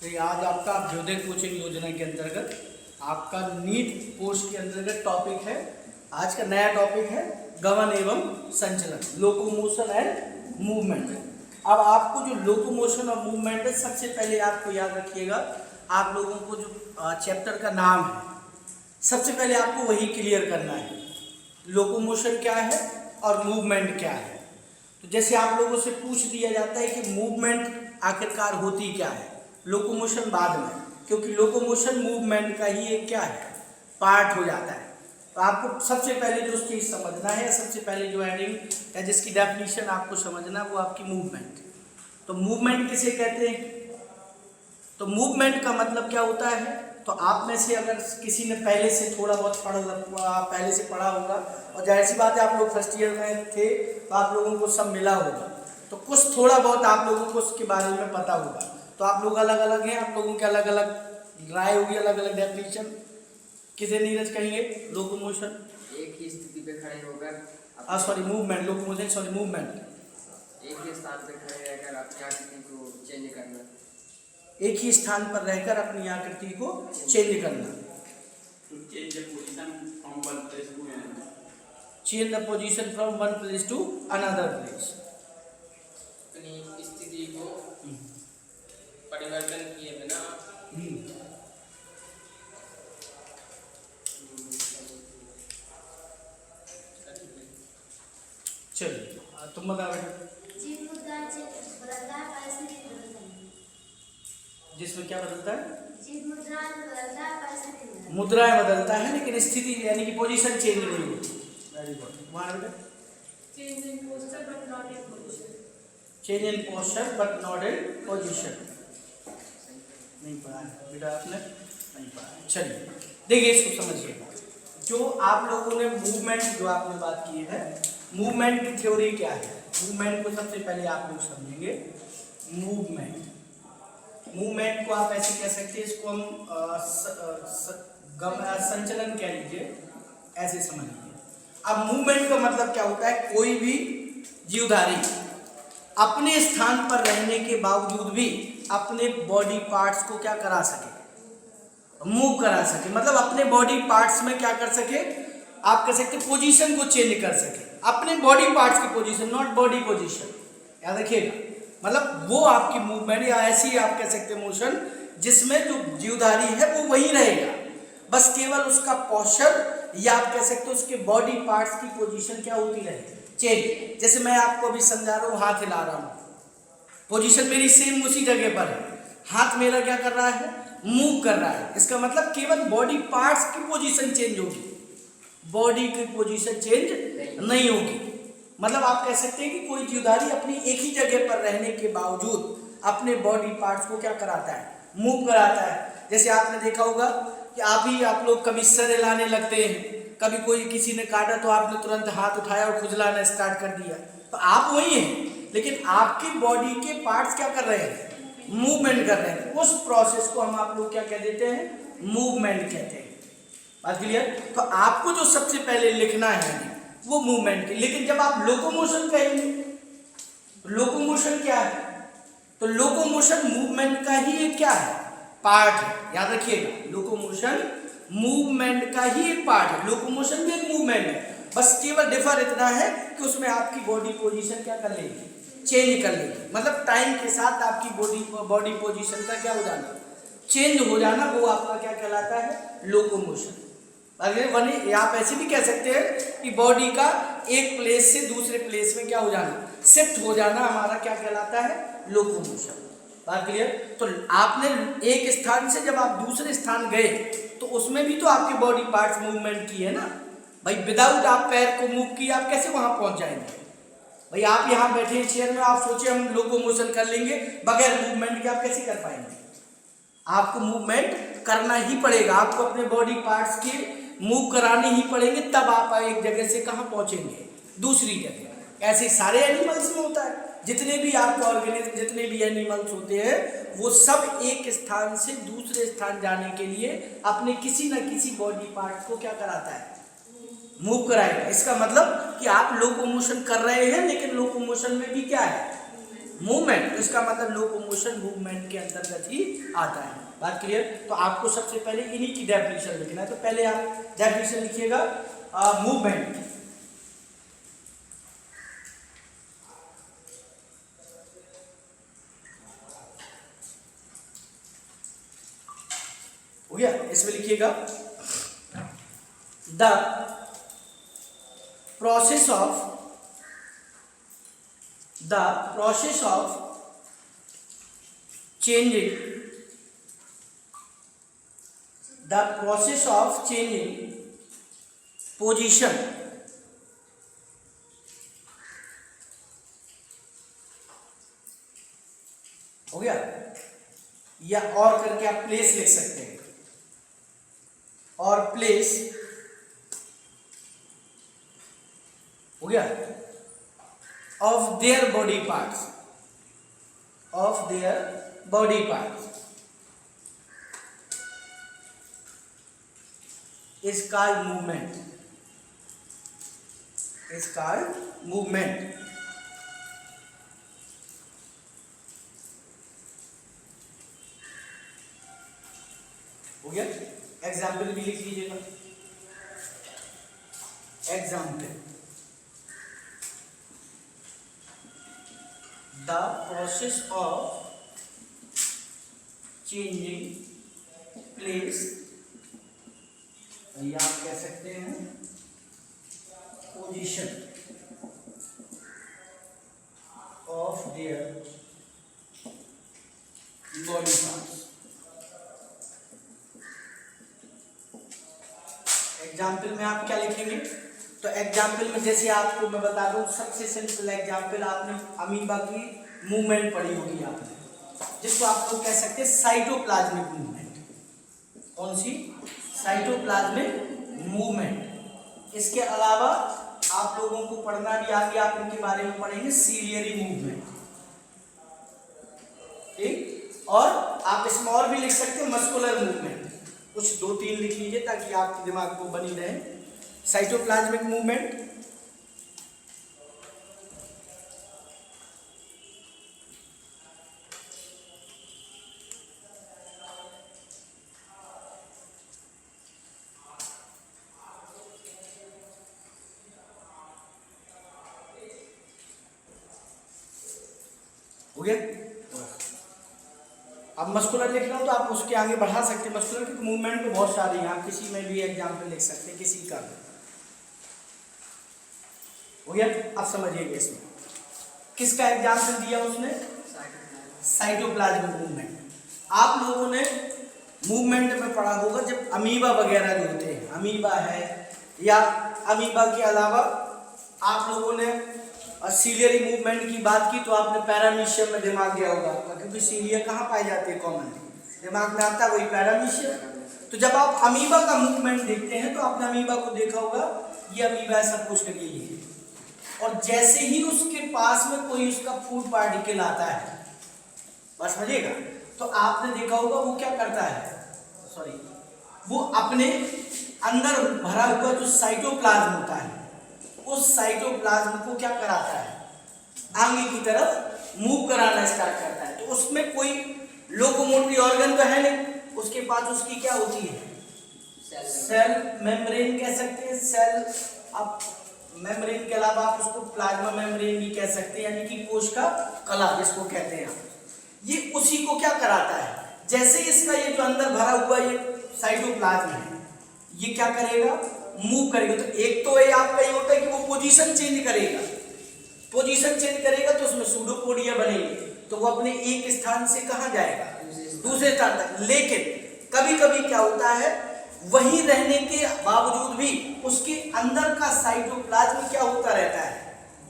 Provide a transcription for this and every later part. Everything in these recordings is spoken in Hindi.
तो ये आज आपका अभ्युदय कोचिंग योजना के अंतर्गत आपका नीट पोस्ट के अंतर्गत टॉपिक है। आज का नया टॉपिक है गमन एवं संचलन, लोकोमोशन एंड मूवमेंट। अब आपको जो लोकोमोशन और मूवमेंट है, सबसे पहले आपको याद रखिएगा, आप लोगों को जो चैप्टर का नाम है सबसे पहले आपको वही क्लियर करना है, लोकोमोशन क्या है और मूवमेंट क्या है। तो जैसे आप लोगों से पूछ दिया जाता है कि मूवमेंट आखिरकार होती क्या है, लोकोमोशन बाद में, क्योंकि लोकोमोशन मूवमेंट का ही एक क्या है, पार्ट हो जाता है। तो आपको सबसे पहले जो चीज़ समझना है, सबसे पहले जो हेडिंग या जिसकी डेफिनेशन आपको समझना है वो आपकी मूवमेंट। तो मूवमेंट किसे कहते हैं? तो मूवमेंट का मतलब क्या होता है? तो आप में से अगर किसी ने पहले से थोड़ा बहुत पहले से पढ़ा होगा, और जाहिर सी बात है आप लोग फर्स्ट ईयर में थे तो आप लोगों को सब मिला होगा, तो कुछ थोड़ा बहुत आप लोगों को उसके बारे में पता होगा। तो आप लोग अलग अलग हैं, आप लोगों के अलग अलग राय होगी, अलग अलग डेफिनेशन। किसे नीरज कहेंगे? लोकोमोशन एक ही स्थिति पे खड़े होकर sorry movement, locomotion sorry movement, एक ही स्थान पे खड़े रहकर अपनी आकृति को चेंज करना, एक ही स्थान पर रहकर अपनी आकृति को चेंज करना। Change the position from one place to another place, अपनी स्थिति को परिवर्तन किए बिना चलिए तुम बता बेटा। जिसमें क्या बदलता है? मुद्राएं बदलता है, लेकिन स्थिति यानी कि पोजीशन चेंज नहीं होती। Very good. वहाँ बेटा change in posture but not in position. नहीं पढ़ा है बेटा आपने, नहीं पढ़ा है। चलिए देखिए, इसको समझिएगा। जो आप लोगों ने मूवमेंट जो आपने बात की है, मूवमेंट की थ्योरी क्या है? मूवमेंट को सबसे पहले आप लोग समझेंगे। मूवमेंट को आप ऐसे कह सकते हैं, इसको हम संचलन कह लीजिए, ऐसे समझ लीजिए। अब मूवमेंट का मतलब क्या होता है? कोई भी जीवधारी अपने स्थान पर रहने के बावजूद भी अपने बॉडी पार्ट्स को क्या करा सके, मूव करा सके। मतलब अपने बॉडी पार्ट्स में क्या कर सके, आप कह सकते पोजीशन को चेंज कर सके, अपने बॉडी पार्ट्स की पोजीशन, नॉट बॉडी पोजीशन, याद रखिएगा। मतलब वो आपकी मूवमेंट या ऐसी आप कह सकते मोशन जिसमें जो जीवधारी है वो वही रहेगा, बस केवल उसका पोस्चर या आप कह सकते हो उसके बॉडी पार्ट्स की पोजीशन क्या होती रहे, चेंज। जैसे मैं आपको अभी समझा रहा हूँ, हाथ हिला रहा हूँ, पोजीशन मेरी सेम उसी जगह पर है, हाथ मेरा क्या कर रहा है, मूव कर रहा है। इसका मतलब केवल बॉडी पार्ट्स की पोजीशन चेंज होगी, बॉडी की पोजीशन चेंज नहीं होगी। मतलब आप कह सकते हैं कि कोई जीवधारी अपनी एक ही जगह पर रहने के बावजूद अपने बॉडी पार्ट्स को क्या कराता है, मूव कराता है। जैसे आपने देखा होगा कि आप लोग कभी सर हिलाने लगते हैं, कभी कोई किसी ने काटा तो आपने तुरंत हाथ उठाया और खुजलाना स्टार्ट कर दिया, तो आप वही हैं, लेकिन आपकी बॉडी के पार्ट्स क्या कर रहे हैं, मूवमेंट कर रहे हैं। उस प्रोसेस को हम आप लोग क्या कह देते हैं, मूवमेंट कहते हैं। बात क्लियर? तो आपको जो सबसे पहले लिखना है वो मूवमेंट की। लेकिन जब आप लोकोमोशन कहेंगे, लोकोमोशन क्या है? तो लोकोमोशन मूवमेंट का ही एक क्या है, पार्ट है। याद रखिएगा, लोकोमोशन मूवमेंट का ही एक पार्ट है। लोकोमोशन भी एक मूवमेंट है, बस केवल डिफर इतना है कि उसमें आपकी बॉडी पोजीशन क्या कर लेगी, चेंज कर लेगी। मतलब टाइम के साथ आपकी बॉडी पोजीशन का क्या हो जाना, चेंज हो जाना, वो आपका क्या कहलाता है, लोकोमोशन। अगर आप ऐसे भी कह सकते हैं कि बॉडी का एक प्लेस से दूसरे प्लेस में क्या हो जाना, शिफ्ट हो जाना, हमारा क्या कहलाता है, लोकोमोशन। बात क्लियर? तो आपने एक स्थान से जब आप दूसरे स्थान गए तो उसमें भी तो आपके बॉडी पार्ट्स मूवमेंट की है ना भाई। विदाउट आप पैर को मूव किए आप कैसे वहां पहुंच जाएंगे भाई? आप यहाँ बैठे चेयर में, आप सोचे हम लोकोमोशन कर लेंगे बगैर मूवमेंट के, आप कैसे कर पाएंगे? आपको मूवमेंट करना ही पड़ेगा, आपको अपने बॉडी पार्ट्स के मूव कराने ही पड़ेंगे, तब आप एक जगह से कहाँ पहुंचेंगे, दूसरी जगह। ऐसे सारे एनिमल्स में होता है, जितने भी आपके ऑर्गेनिज्म, जितने भी एनिमल्स होते हैं, वो सब एक स्थान से दूसरे स्थान जाने के लिए अपने किसी न किसी बॉडी पार्ट को क्या कराता है, मूव कराएगा। इसका मतलब कि आप लोकोमोशन कर रहे हैं, लेकिन लोकोमोशन में भी क्या है, मूवमेंट, तो इसका मतलब लोकोमोशन मूवमेंट के अंतर्गत ही आता है। बात क्लियर? तो आपको सबसे पहले इन्हीं की डेफिनेशन लिखना है, तो पहले आप डेफिनेशन लिखिएगा मूवमेंट की। हो गया? इसमें लिखिएगा the process of changing position हो गया, या और करके आप प्लेस लिख सकते हैं, और प्लेस हो गया of their body parts is called movement। हो गया? एग्जाम्पल भी लिख लीजिएगा। Example, the process of changing place, या आप कह सकते हैं position of their body parts. Example में आप क्या लिखेंगे? तो एग्जाम्पल में जैसे आपको मैं बता दूं, सबसे सिंपल एग्जाम्पल, आपने अमीबा की मूवमेंट पढ़ी होगी आपने, जिसको आप लोग कह सकते हैं साइटोप्लाज्मिक मूवमेंट। कौन सी? Cytoplasmic movement. इसके अलावा आप लोगों को पढ़ना भी आगे, आप इनके बारे में पढ़ेंगे सीलियरी मूवमेंट, ठीक? और आप इसमें और भी लिख सकते हैं मस्कुलर मूवमेंट, कुछ 2-3 लिख लीजिए ताकि आपके दिमाग को बनी रहे। साइटोप्लाज्मिक मूवमेंट, हो गया? अब मस्कुलर लिख रहा हूं तो आप उसके आगे बढ़ा सकते हैं। मस्कुलर की मूवमेंट तो बहुत सारी हैं, आप किसी में भी एग्जाम्पल लिख सकते हैं, किसी का भी। हो गया? अब समझिएगा इसमें किसका एग्जाम्पल दिया उसने? Cytoplasmic movement. आप लोगों ने मूवमेंट में पढ़ा होगा जब अमीबा वगैरह जो होते हैं, अमीबा है, या अमीबा के अलावा आप लोगों ने सीलियरी मूवमेंट की बात की तो आपने पैरामीशियम में दिमाग गया होगा, क्योंकि सीलियर कहाँ पाए जाते हैं? कॉमनली दिमाग में आता है वही पैरामीशियम। तो जब आप अमीबा का मूवमेंट देखते हैं तो आपने अमीबा को देखा होगा, ये अमीबा ऐसा कुछ करिए ये, और जैसे ही उसके पास में कोई उसका फूड पार्टिकल आता है, बस समझिएगा, तो आपने देखा होगा वो क्या करता है, वो अपने अंदर भरा हुआ जो साइटोप्लाज्म होता है, उस साइटोप्लाज्म को क्या कराता है? आगे की तरफ मूव कराना स्टार्ट करता है। तो उसमें कोई लोकोमोटरी ऑर्गन तो है नहीं, उसके पास उसकी क्या होती है? सेल मेम्ब्रेन कह सकते हैं। सेल, अब मेम्ब्रेन के अलावा आप उसको प्लाज्मा मेम्ब्रेन भी कह सकते हैं, यानी कि कोश का कला जिसको कहते हैं आप। ये उसी को क्या कराता है? जैसे इसका ये जो अंदर भरा हुआ ये साइटोप्लाज्म है, ये क्या करेगा? मूव करेगा। तो एक तो ये आपका ये होता है कि वो पोजीशन चेंज करेगा, पोजीशन चेंज करेगा तो उसमें सूडोपोडिया बनेगी, तो वो अपने एक स्थान से कहाँ जाएगा? दूसरे स्थान तक। लेकिन कभी कभी क्या होता है, वहीं रहने के बावजूद भी उसके अंदर का साइटोप्लाज्म क्या होता रहता है?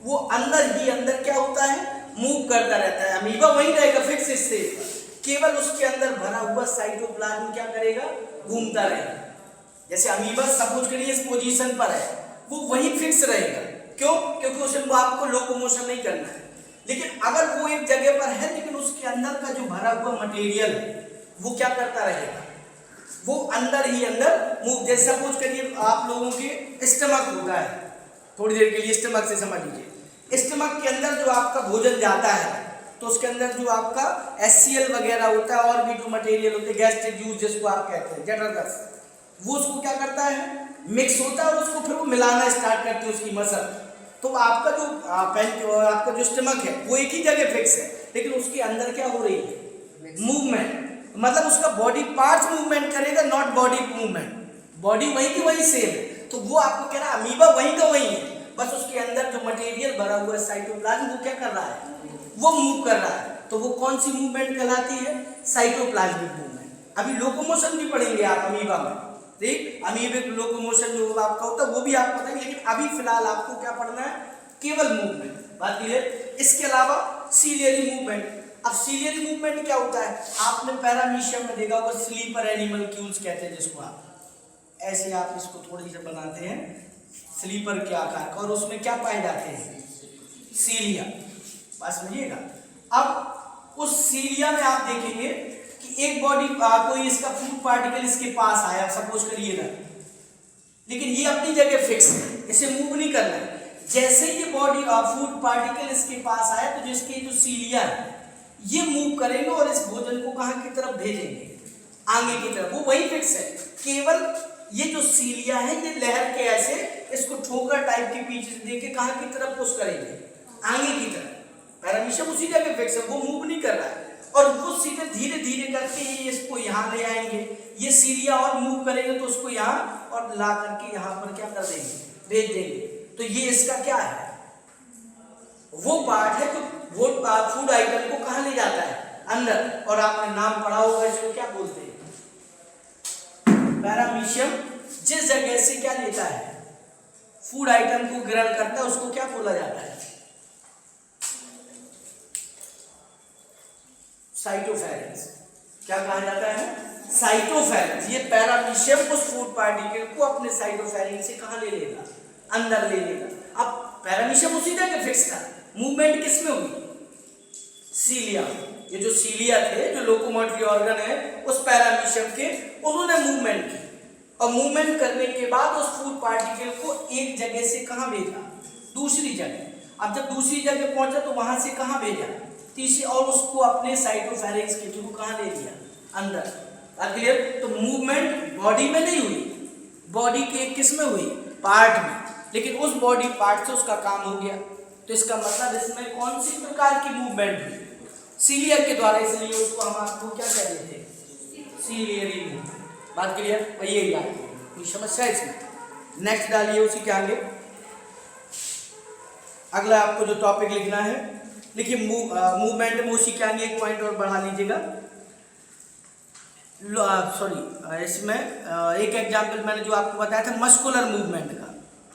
वो अंदर ही अंदर क्या होता है? मूव करता रहता है। अमीबा वहीं रहेगा फिक्स स्टेज पर, केवल उसके अंदर भरा हुआ साइटोप्लाज्म क्या करेगा? घूमता रहेगा। जैसे अमीबा सपोज करिए इस पोजीशन पर है, वो वहीं फिक्स रहेगा। क्यों? क्योंकि उसे आपको लोकोमोशन नहीं करना है। लेकिन अगर वो एक जगह पर है, लेकिन उसके अंदर का जो भरा हुआ मटेरियल वो क्या करता रहेगा? वो अंदर ही अंदर मूव। जैसे सपोज करिए आप लोगों के स्टमक होता है, थोड़ी देर के लिए स्टमक से समझ लीजिए। स्टमक के अंदर जो आपका भोजन जाता है, तो उसके अंदर जो आपका HCl वगैरह होता है और भी जो मटेरियल होते हैं गैस्ट्रिक जूस जिसको आप कहते हैं जठरगस, वो उसको क्या करता है मिक्स होता है और उसको फिर वो मिलाना स्टार्ट करते हैं उसकी मसल। तो आपका जो आपका जो स्टमक है वो एक ही जगह फिक्स है, लेकिन उसके अंदर क्या हो रही है मूवमेंट, मतलब उसका बॉडी पार्ट्स मूवमेंट करेगा, नॉट बॉडी मूवमेंट। बॉडी वही की वही सेम है, तो वो आपको कह रहा है अमीबा वही का वही है, बस उसके अंदर जो मटेरियल भरा हुआ है साइटोप्लाज्म वो क्या कर रहा है वो मूव कर रहा है। तो वो कौन सी मूवमेंट कहलाती है साइटोप्लाज्मिक मूवमेंट। अभी लोकोमोशन भी पढ़ेंगे आप अमीबा में, ठीक, अमीबिक लोकोमोशन जो आपका होता है वो भी आप पढ़ेंगे, लेकिन अभी फिलहाल आपको क्या पढ़ना है केवल मूवमेंट। बात क्लियर। इसके अलावा सीलियरी मूवमेंट। अब सीलियरी मूवमेंट क्या होता है, आपने पैरामीशियम में देखा होगा स्लीपर एनिमल्क्यूल्स कहते हैं जिसको, आप ऐसे आप इसको थोड़ी सी बनाते हैं स्लीपर के आकार का, और उसमें क्या पाए जाते हैं सीलिया। बात समझिएगा। अब उस सीलिया में आप देखेंगे कि एक बॉडी कोई इसका फूड पार्टिकल इसके पास आया, सपोज करिएगा, लेकिन ये अपनी जगह फिक्स है, इसे मूव नहीं करना है। जैसे ये बॉडी फूड पार्टिकल इसके पास आया तो जिसके जो सीलिया है ये मूव करेंगे और इस भोजन को कहाँ की तरफ भेजेंगे आगे की तरफ, वो वही फिक्स है। केवल ये जो सीलिया है ये लहर के ऐसे इसको ठोकर टाइप के पीछे देके कहाँ की तरफ पुश करेंगे आगे की तरफ। पैरामीशियम उसी जगह फिक्स है, वो मूव नहीं कर रहा है, और वो सीधे धीरे धीरे करके ये इसको यहाँ ले आएंगे, ये सीलिया और मूव करेंगे तो उसको यहाँ और ला करके यहाँ पर क्या कर देंगे भेज देंगे। तो ये इसका क्या है वो पार्ट है जो वो फूड आइटम को कहाँ ले जाता है अंदर, और आपने नाम पढ़ा होगा इसको क्या बोलते हैं पैरामीशियम। जिस जगह से क्या लेता है फूड आइटम को ग्रहण करता है उसको क्या बोला जाता है साइटोफेरेंस। क्या कहा जाता है साइटोफेरेंस। ये पैरामीशियम उस फूड पार्टिकल को अपने साइटोफेरेंस से कहाँ ले लेगा अंदर ले लेगा। अब पैरामीशियम उसी जगह फिक्स था, मूवमेंट किसमें हुई सीलिया। ये जो सीलिया थे जो लोकोमोटरी ऑर्गन है उस पैरामीशियम के, उन्होंने मूवमेंट की, और मूवमेंट करने के बाद उस फूड पार्टिकल को एक जगह से कहाँ भेजा दूसरी जगह। अब जब दूसरी जगह पहुंचा तो वहां से कहाँ भेजा तीसरी, और उसको अपने साइटोफेरेंस के थ्रू कहाँ ले लिया अंदर। क्लियर। तो मूवमेंट बॉडी में नहीं हुई, बॉडी के किस में हुई पार्ट में, लेकिन उस बॉडी पार्ट से उसका काम हो गया। तो इसका मतलब इसमें कौन सी प्रकार की मूवमेंट हुई सीलिया के द्वारा, इसलिए उसको हम आपको क्या कह देते हैं सीलियरी मूवमेंट। बात क्लियर। वही यही बात है, कोई समस्या है इसमें। नेक्स्ट डालिए उसी के आगे, अगला आपको जो टॉपिक लिखना है लिखिए मूवमेंट में उसी के आगे एक पॉइंट और बढ़ा लीजिएगा। सॉरी इसमें एक एग्जाम्पल मैंने जो आपको बताया था मस्कुलर मूवमेंट का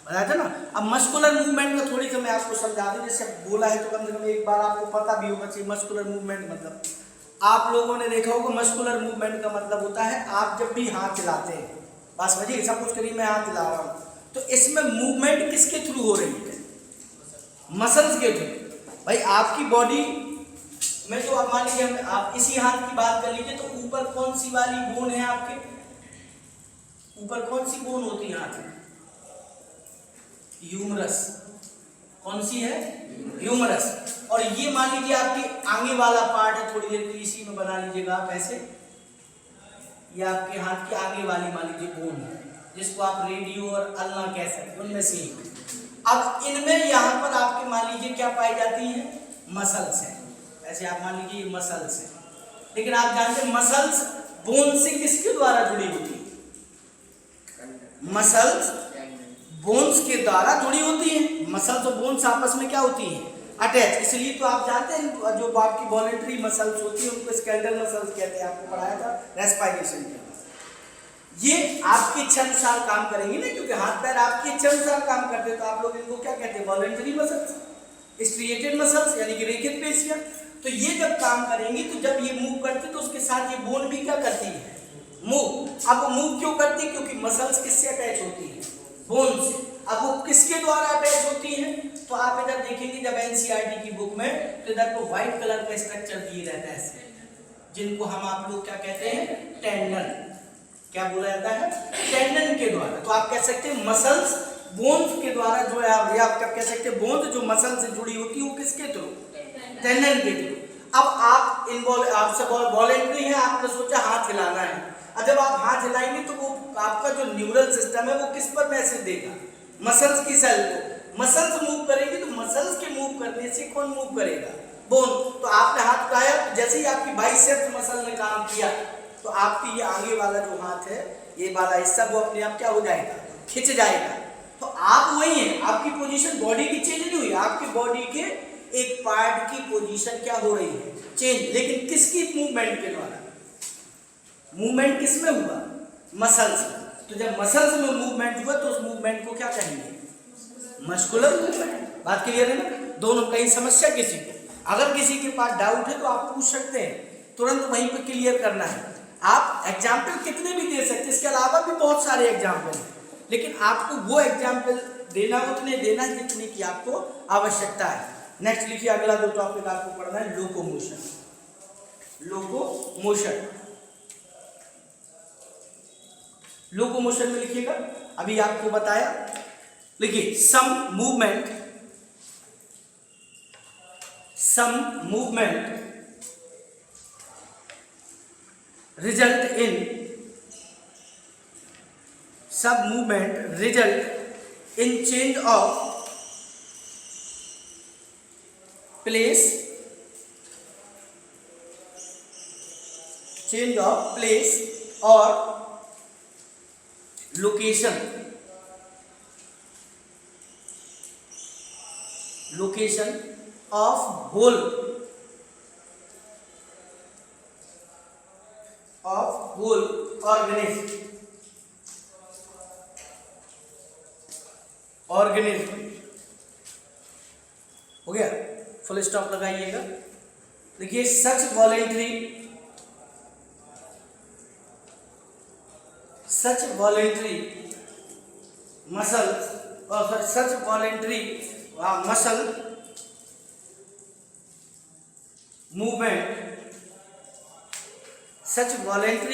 बताया था ना। अब मस्कुलर मूवमेंट का थोड़ी सा मैं आपको समझा दूं, जैसे बोला है तो कम से कम एक बार आपको पता भी होगा चाहिए मस्कुलर मूवमेंट मतलब। आप लोगों ने देखा होगा मस्कुलर मूवमेंट का मतलब होता है आप जब भी हाथ हिलाते हैं, बात समझिए, सब कुछ करिए मैं हाथ हिला रहा हूँ तो इसमें मूवमेंट किसके थ्रू हो रही है मसल्स के थ्रू। भाई आपकी बॉडी में जो आप मान लीजिए आप इसी हाथ की बात कर लीजिए तो ऊपर कौन सी वाली बोन है आपके ऊपर, कौन सी बोन होती है हाथ में ह्यूमरस। कौन सी है ह्यूमरस। और ये मान लीजिए आपके आगे वाला पार्ट है, थोड़ी देर के लिए इसी में बना लीजिएगा आप ऐसे, ये आपके हाथ की आगे वाली मान लीजिए बोन है जिसको आप रेडियो और अल्ना कह सकते हैं, उनमें से एक। अब इनमें यहाँ पर आपके मान लीजिए क्या पाई जाती है मसल्स है, ऐसे आप मान लीजिए मसल्स है, लेकिन आप जानते हैं मसल्स बोन से किसके द्वारा जुड़ी होती है मसल्स बोन्स के द्वारा जुड़ी होती है। मसल्स और बोन्स आपस में क्या होती हैं अटैच, इसलिए तो आप जानते हैं जो आपकी वॉलेंटरी मसल्स होती है उनको स्केलेटल मसल्स कहते हैं, आपको पढ़ाया था रेस्पिरेशन के। ये आपकी इच्छा अनुसार काम करेंगे ना, क्योंकि हाथ पैर आपकी इच्छा अनुसार काम करते हैं, तो आप लोग इनको क्या कहते हैं वॉलेंटरी मसल्स, स्ट्रिएटेड मसल्स यानी कि रेखित पेशियां। तो ये जब काम करेंगी तो जब ये मूव करते तो उसके साथ ये बोन भी क्या करती है मूव। अब वो मूव क्यों करती है क्योंकि मसल्स किससे अटैच होती है बोन से। अब वो किसके द्वारा अटैच होती है तो आप इधर देखेंगे जब एनसीईआरटी की बुक में तो इधर को व्हाइट कलर का स्ट्रक्चर दिए रहता है जिनको हम आप लोग क्या कहते हैं टेंडन, क्या बोला जाता है टेंडन के द्वारा। तो आप कह सकते हैं मसल्स बोन्स के द्वारा जो है आप कह सकते हैं बोन्स जो मसल से जुड़ी होती है वो किसके थ्रू टेंडन के थ्रू। अब आप इन्वॉल्व, आपसे वॉलेंट्री है, आपने सोचा हाथ हिलाना है, और जब आप हाथ हिलाएंगे तो वो आपका जो न्यूरल सिस्टम है वो किस पर मैसेज देगा, मसल्स की सेल को। मसल्स मूव करेंगे तो मसल्स के मूव करने से कौन मूव करेगा, बोन। तो आपने हाथ उठाया, जैसे ही आपकी बाइसेप्स मसल ने काम किया तो आपकी ये आगे वाला जो हाथ है, ये वाला हिस्सा वो अपने आप क्या हो जाएगा, खिंच जाएगा। तो आप वही हैं, आपकी पोजीशन बॉडी की चेंज नहीं हुई, आपकी बॉडी के एक पार्ट की पोजीशन क्या हो रही है, चेंज, लेकिन किसकी मूवमेंट के द्वारा, मूवमेंट किस में हुआ, मसल्स में। तो जब मसल्स में मूवमेंट हुआ तो उस मूवमेंट को क्या कहेंगे, मस्कुलर मूवमेंट। बात क्लियर है ना, दोनों। कहीं समस्या किसी को, अगर किसी के पास डाउट है तो आप पूछ सकते हैं, तुरंत वहीं पे क्लियर करना है। आप एग्जाम्पल कितने भी दे सकते हैं, इसके अलावा भी बहुत सारे एग्जाम्पल हैं, लेकिन आपको वो एग्जाम्पल देना उतने देना जितने की आपको आवश्यकता है। नेक्स्ट लिखिए, अगला जो टॉपिक आपको पढ़ना है, लोकोमोशन। लोकोमोशन, लोकोमोशन में लिखिएगा, अभी आपको बताया। लिखिए, some movement result in change of place or location of whole organism। हो गया, फुल स्टॉप लगाइएगा। देखिए, such voluntary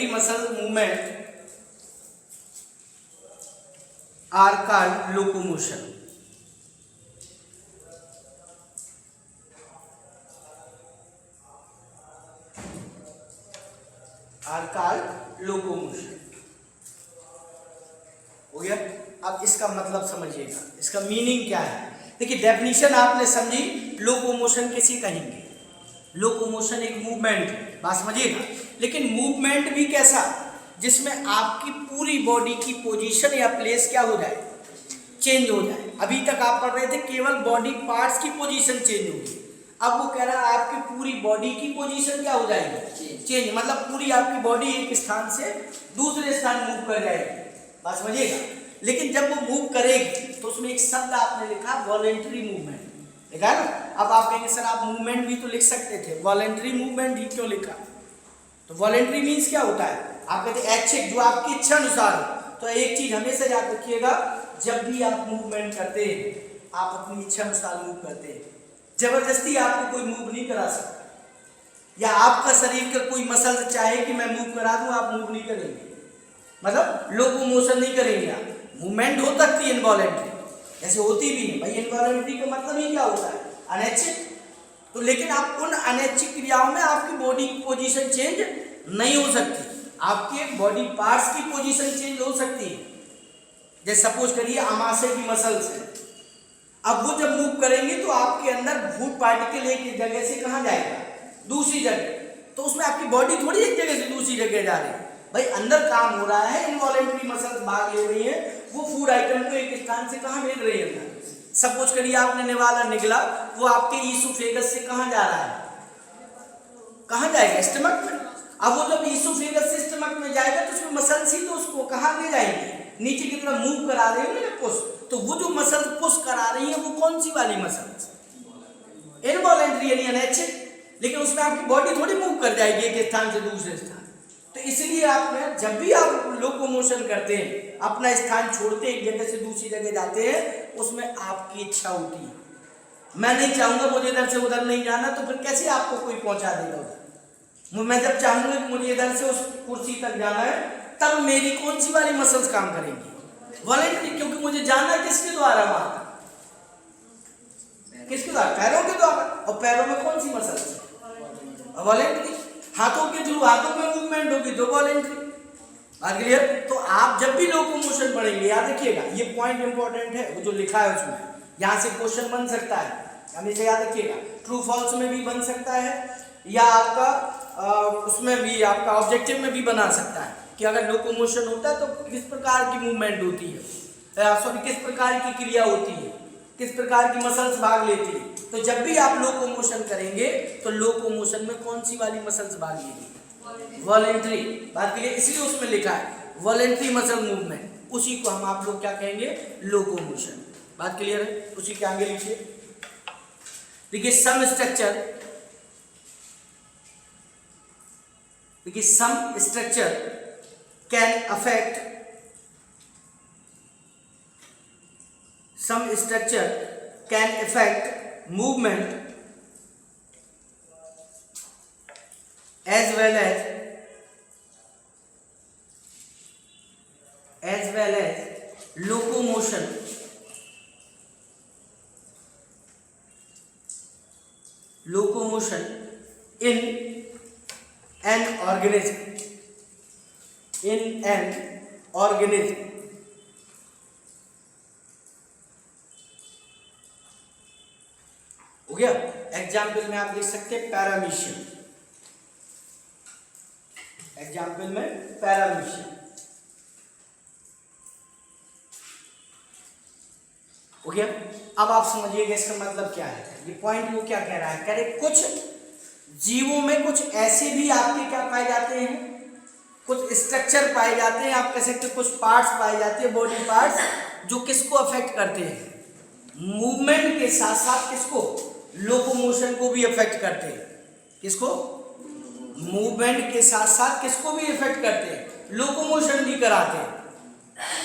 muscle movement are called locomotion। हो गया। अब इसका मतलब समझिएगा, इसका मीनिंग क्या है। देखिए, डेफिनेशन आपने समझी, लोकोमोशन किसी कहेंगे, लोकोमोशन एक मूवमेंट, बात समझिएगा। लेकिन मूवमेंट भी कैसा, जिसमें आपकी पूरी बॉडी की पोजीशन या प्लेस क्या हो जाए, चेंज हो जाए। अभी तक आप पढ़ रहे थे केवल बॉडी पार्ट्स की पोजीशन चेंज होगी, अब वो कह रहा है आपकी पूरी बॉडी की पोजीशन क्या हो जाएगी, चेंज। मतलब पूरी आपकी बॉडी एक स्थान से दूसरे स्थान मूव कर जाएगी, बात समझिएगा। लेकिन जब वो मूव करेगी तो उसमें एक शब्द आपने लिखा, वॉलेंट्री मूवमेंट, लिखा है ना। अब आप कहेंगे सर आप मूवमेंट भी तो लिख सकते थे, वॉलेंट्री मूवमेंट ही क्यों लिखा। तो वॉलेंट्री मीन्स क्या होता है, आप कहते हैं ऐच्छिक, जो आपकी इच्छा अनुसार हो। तो एक चीज हमेशा याद रखिएगा, जब भी आप मूवमेंट करते हैं आप अपनी इच्छा अनुसार मूव करते हैं, जबरदस्ती आपको कोई मूव नहीं करा सकता, या आपका शरीर का कोई मसल चाहे कि मैं मूव करा दूं, आप मूव नहीं करेंगे, मतलब लोकोमोशन नहीं करेंगे आप। मूवमेंट हो सकती है इनवॉलेंट्री, जैसे होती भी है भाई, इनवॉलेंट्री का मतलब ही क्या होता है, अनैच्छिक। तो लेकिन आप उन अनैच्छिक क्रियाओं में आपकी बॉडी की पोजीशन चेंज नहीं हो सकती, आपके बॉडी पार्ट्स की पोजीशन चेंज हो सकती है। जैसे सपोज करिए आमाशय की मसल्स है, अब वो जब मूव करेंगे तो आपके अंदर फूड पार्टिकल एक जगह से कहाँ जाएगा, दूसरी जगह। तो उसमें आपकी बॉडी थोड़ी एक जगह से दूसरी जगह जा रही है भाई, अंदर काम हो रहा है, इनवॉलेंट्री मसल्स भाग ले रही है, वो फूड आइटम को एक स्थान से कहाँ भेज रही है। सपोज करिए आपने निवाला निगला, वो आपके ईसोफेगस से कहाँ जा रहा है, कहाँ जाएगा, स्टमक में। अब वो जब ईसोफेगस से स्टमक में जाएगा तो उसमें मसल्स ही तो उसको कहाँ ले जाएंगे, नीचे की तरफ मूव करा रही है ना, पुश। तो वो जो मसल पुश करा रही है वो कौन सी वाली मसल्स, इनवॉलेंट्री यानी अनैच्छिक। लेकिन उसमें आपकी बॉडी थोड़ी मूव कर जाएगी एक स्थान से दूसरे स्थान। तो इसलिए आपने जब भी आप लोकोमोशन करते हैं, अपना स्थान छोड़ते हैं, एक जगह से दूसरी जगह जाते हैं, उसमें आपकी इच्छा होती है। मैं नहीं चाहूंगा मुझे इधर से उधर नहीं जाना, तो फिर कैसे आपको कोई पहुंचा देगा उधर। मैं जब चाहूंगा कि मुझे इधर से उस कुर्सी तक जाना है, तब मेरी कौन सी वाली मसल्स काम करेंगी, वॉलेंट्री, क्योंकि मुझे जाना है किसके द्वारा, वहां किसके द्वारा, पैरों के द्वारा। और पैरों में कौन सी मसल्स, वॉलेंट्री। हाथों के थ्रू हाथों में मूवमेंट होगी तो वॉलेंट्री। बात क्लियर। तो आप जब भी लोकोमोशन पढ़ेंगे याद रखिएगा, ये पॉइंट इंपॉर्टेंट है, वो जो लिखा है उसमें, यहाँ से क्वेश्चन बन सकता है, हमेशा याद रखिएगा। ट्रू फॉल्स में भी बन सकता है, या आपका उसमें भी आपका ऑब्जेक्टिव में भी बना सकता है कि अगर लोकोमोशन होता है तो किस प्रकार की मूवमेंट होती है, सॉरी किस प्रकार की क्रिया होती है, किस प्रकार की मसल्स भाग लेती है। तो जब भी आप लोकोमोशन करेंगे तो लोकोमोशन में कौन सी वाली मसल्स भाग लेगी? वॉलेंट्री। बात क्लियर। इसलिए उसमें लिखा है वॉलेंट्री मसल मूवमेंट, उसी को हम आप लोग क्या कहेंगे? लोकोमोशन। बात क्लियर है? उसी के आगे लिखिए। देखिए सम स्ट्रक्चर, देखिए some structure can affect, some structure can affect movement as well as locomotion in an organism। हो गया। एग्जाम्पल में आप लिख सकते हैं पैरामीशियम, एग्जाम्पल में पैरामीशियम। हो गया। अब आप समझिएगा इसका मतलब क्या है। ये पॉइंट वो क्या कह रहा है? कह रहे कुछ जीवों में कुछ ऐसे भी आपके क्या पाए जाते हैं, कुछ स्ट्रक्चर पाए जाते हैं, आप कह सकते हैं कुछ पार्ट्स पाए जाते हैं, बॉडी पार्ट्स, जो किसको अफेक्ट करते हैं? मूवमेंट के साथ साथ किसको? लोकोमोशन को भी अफेक्ट करते हैं। किसको? मूवमेंट के साथ साथ किसको भी इफेक्ट करते हैं? लोकोमोशन भी कराते हैं।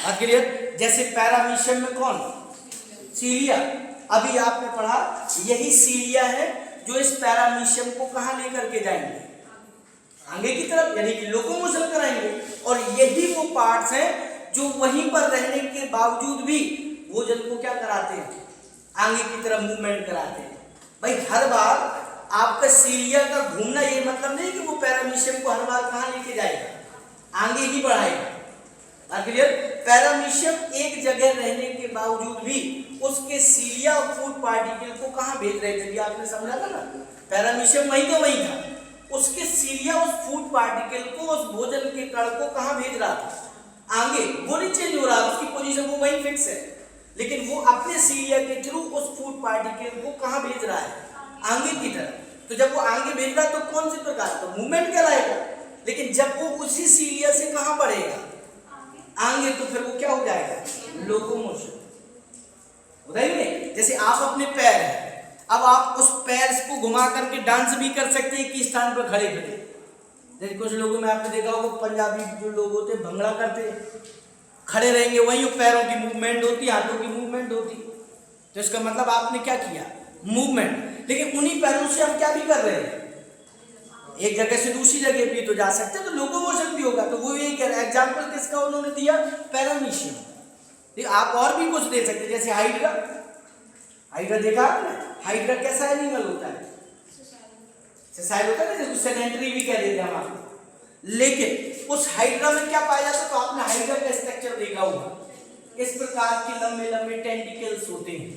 बात क्लियर। जैसे पैरामीशियम में कौन? सीलिया। अभी आपने पढ़ा यही सीलिया है जो इस पैरामीशियम को कहां लेकर के जाएंगे? आगे की तरफ, यानी कि लोकोमोशन कराएंगे। और यही वो पार्ट्स हैं जो वहीं पर रहने के बावजूद भी भोजन को क्या कराते हैं? आगे की तरफ मूवमेंट कराते हैं। भाई हर बार आपका सीलिया का घूमना ये मतलब नहीं कि वो पैरामीशियम को हर बार कहां लेके जाएगा? आगे ही बढ़ाएगा। क्लियर। पैरामीशियम एक जगह रहने के बावजूद भी उसके सीलिया और फूड पार्टिकल को कहां भेज रहे थे? आपने समझा था ना, पैरामीशियम वहीं का वहीं था, उसके सीलिया उस फूड पार्टिकल को, उस भोजन के कण को कहां भेज रहा था? आगे। वो नहीं चेंज हो रहा, उसकी पोजीशन वो वहीं फिक्स है, लेकिन वो अपने सीलिया के थ्रू उस फूड पार्टिकल को कहां भेज रहा है? आगे की तरफ। तो जब वो आगे भेज रहा है तो कौन सी प्रकार का मूवमेंट कहलाएगा। लेकिन जब वो उसी सीलिया से कहां बढ़ेगा? आगे। तो फिर वो क्या हो जाएगा? लोकोमोशन। होता ही नहीं। जैसे आप अपने पैर है, अब आप उस पैर को घुमा करके डांस भी कर सकते हैं कि स्थान पर खड़े खड़े। जैसे कुछ लोगों में आपने देखा होगा, पंजाबी जो लोग होते हैं भंगड़ा करते हैं, खड़े रहेंगे, वहीं पैरों की मूवमेंट होती, हाथों की मूवमेंट होती। तो इसका मतलब आपने क्या किया? मूवमेंट। लेकिन उन्हीं पैरों से हम क्या भी कर रहे हैं? एक जगह से दूसरी जगह भी तो जा सकते हैं, तो लोकोमोशन भी होगा। तो वो यही कह रहा है। एग्जाम्पल किसका उन्होंने दिया? पैरामीशियम। आप और भी कुछ दे सकते हैं, जैसे हाइड्रा। हाइड्रा देखा आपने? हाइड्रा कैसा एनिमल होता है? सेसाइल होता है, जिसको सेडेंटरी भी कह देते हैं हम आपको। लेकिन उस हाइड्रा में क्या पाया जाता है? तो आपने हाइड्रा का स्ट्रक्चर देखा होगा, इस प्रकार के लंबे लंबे टेंटिकल्स होते हैं।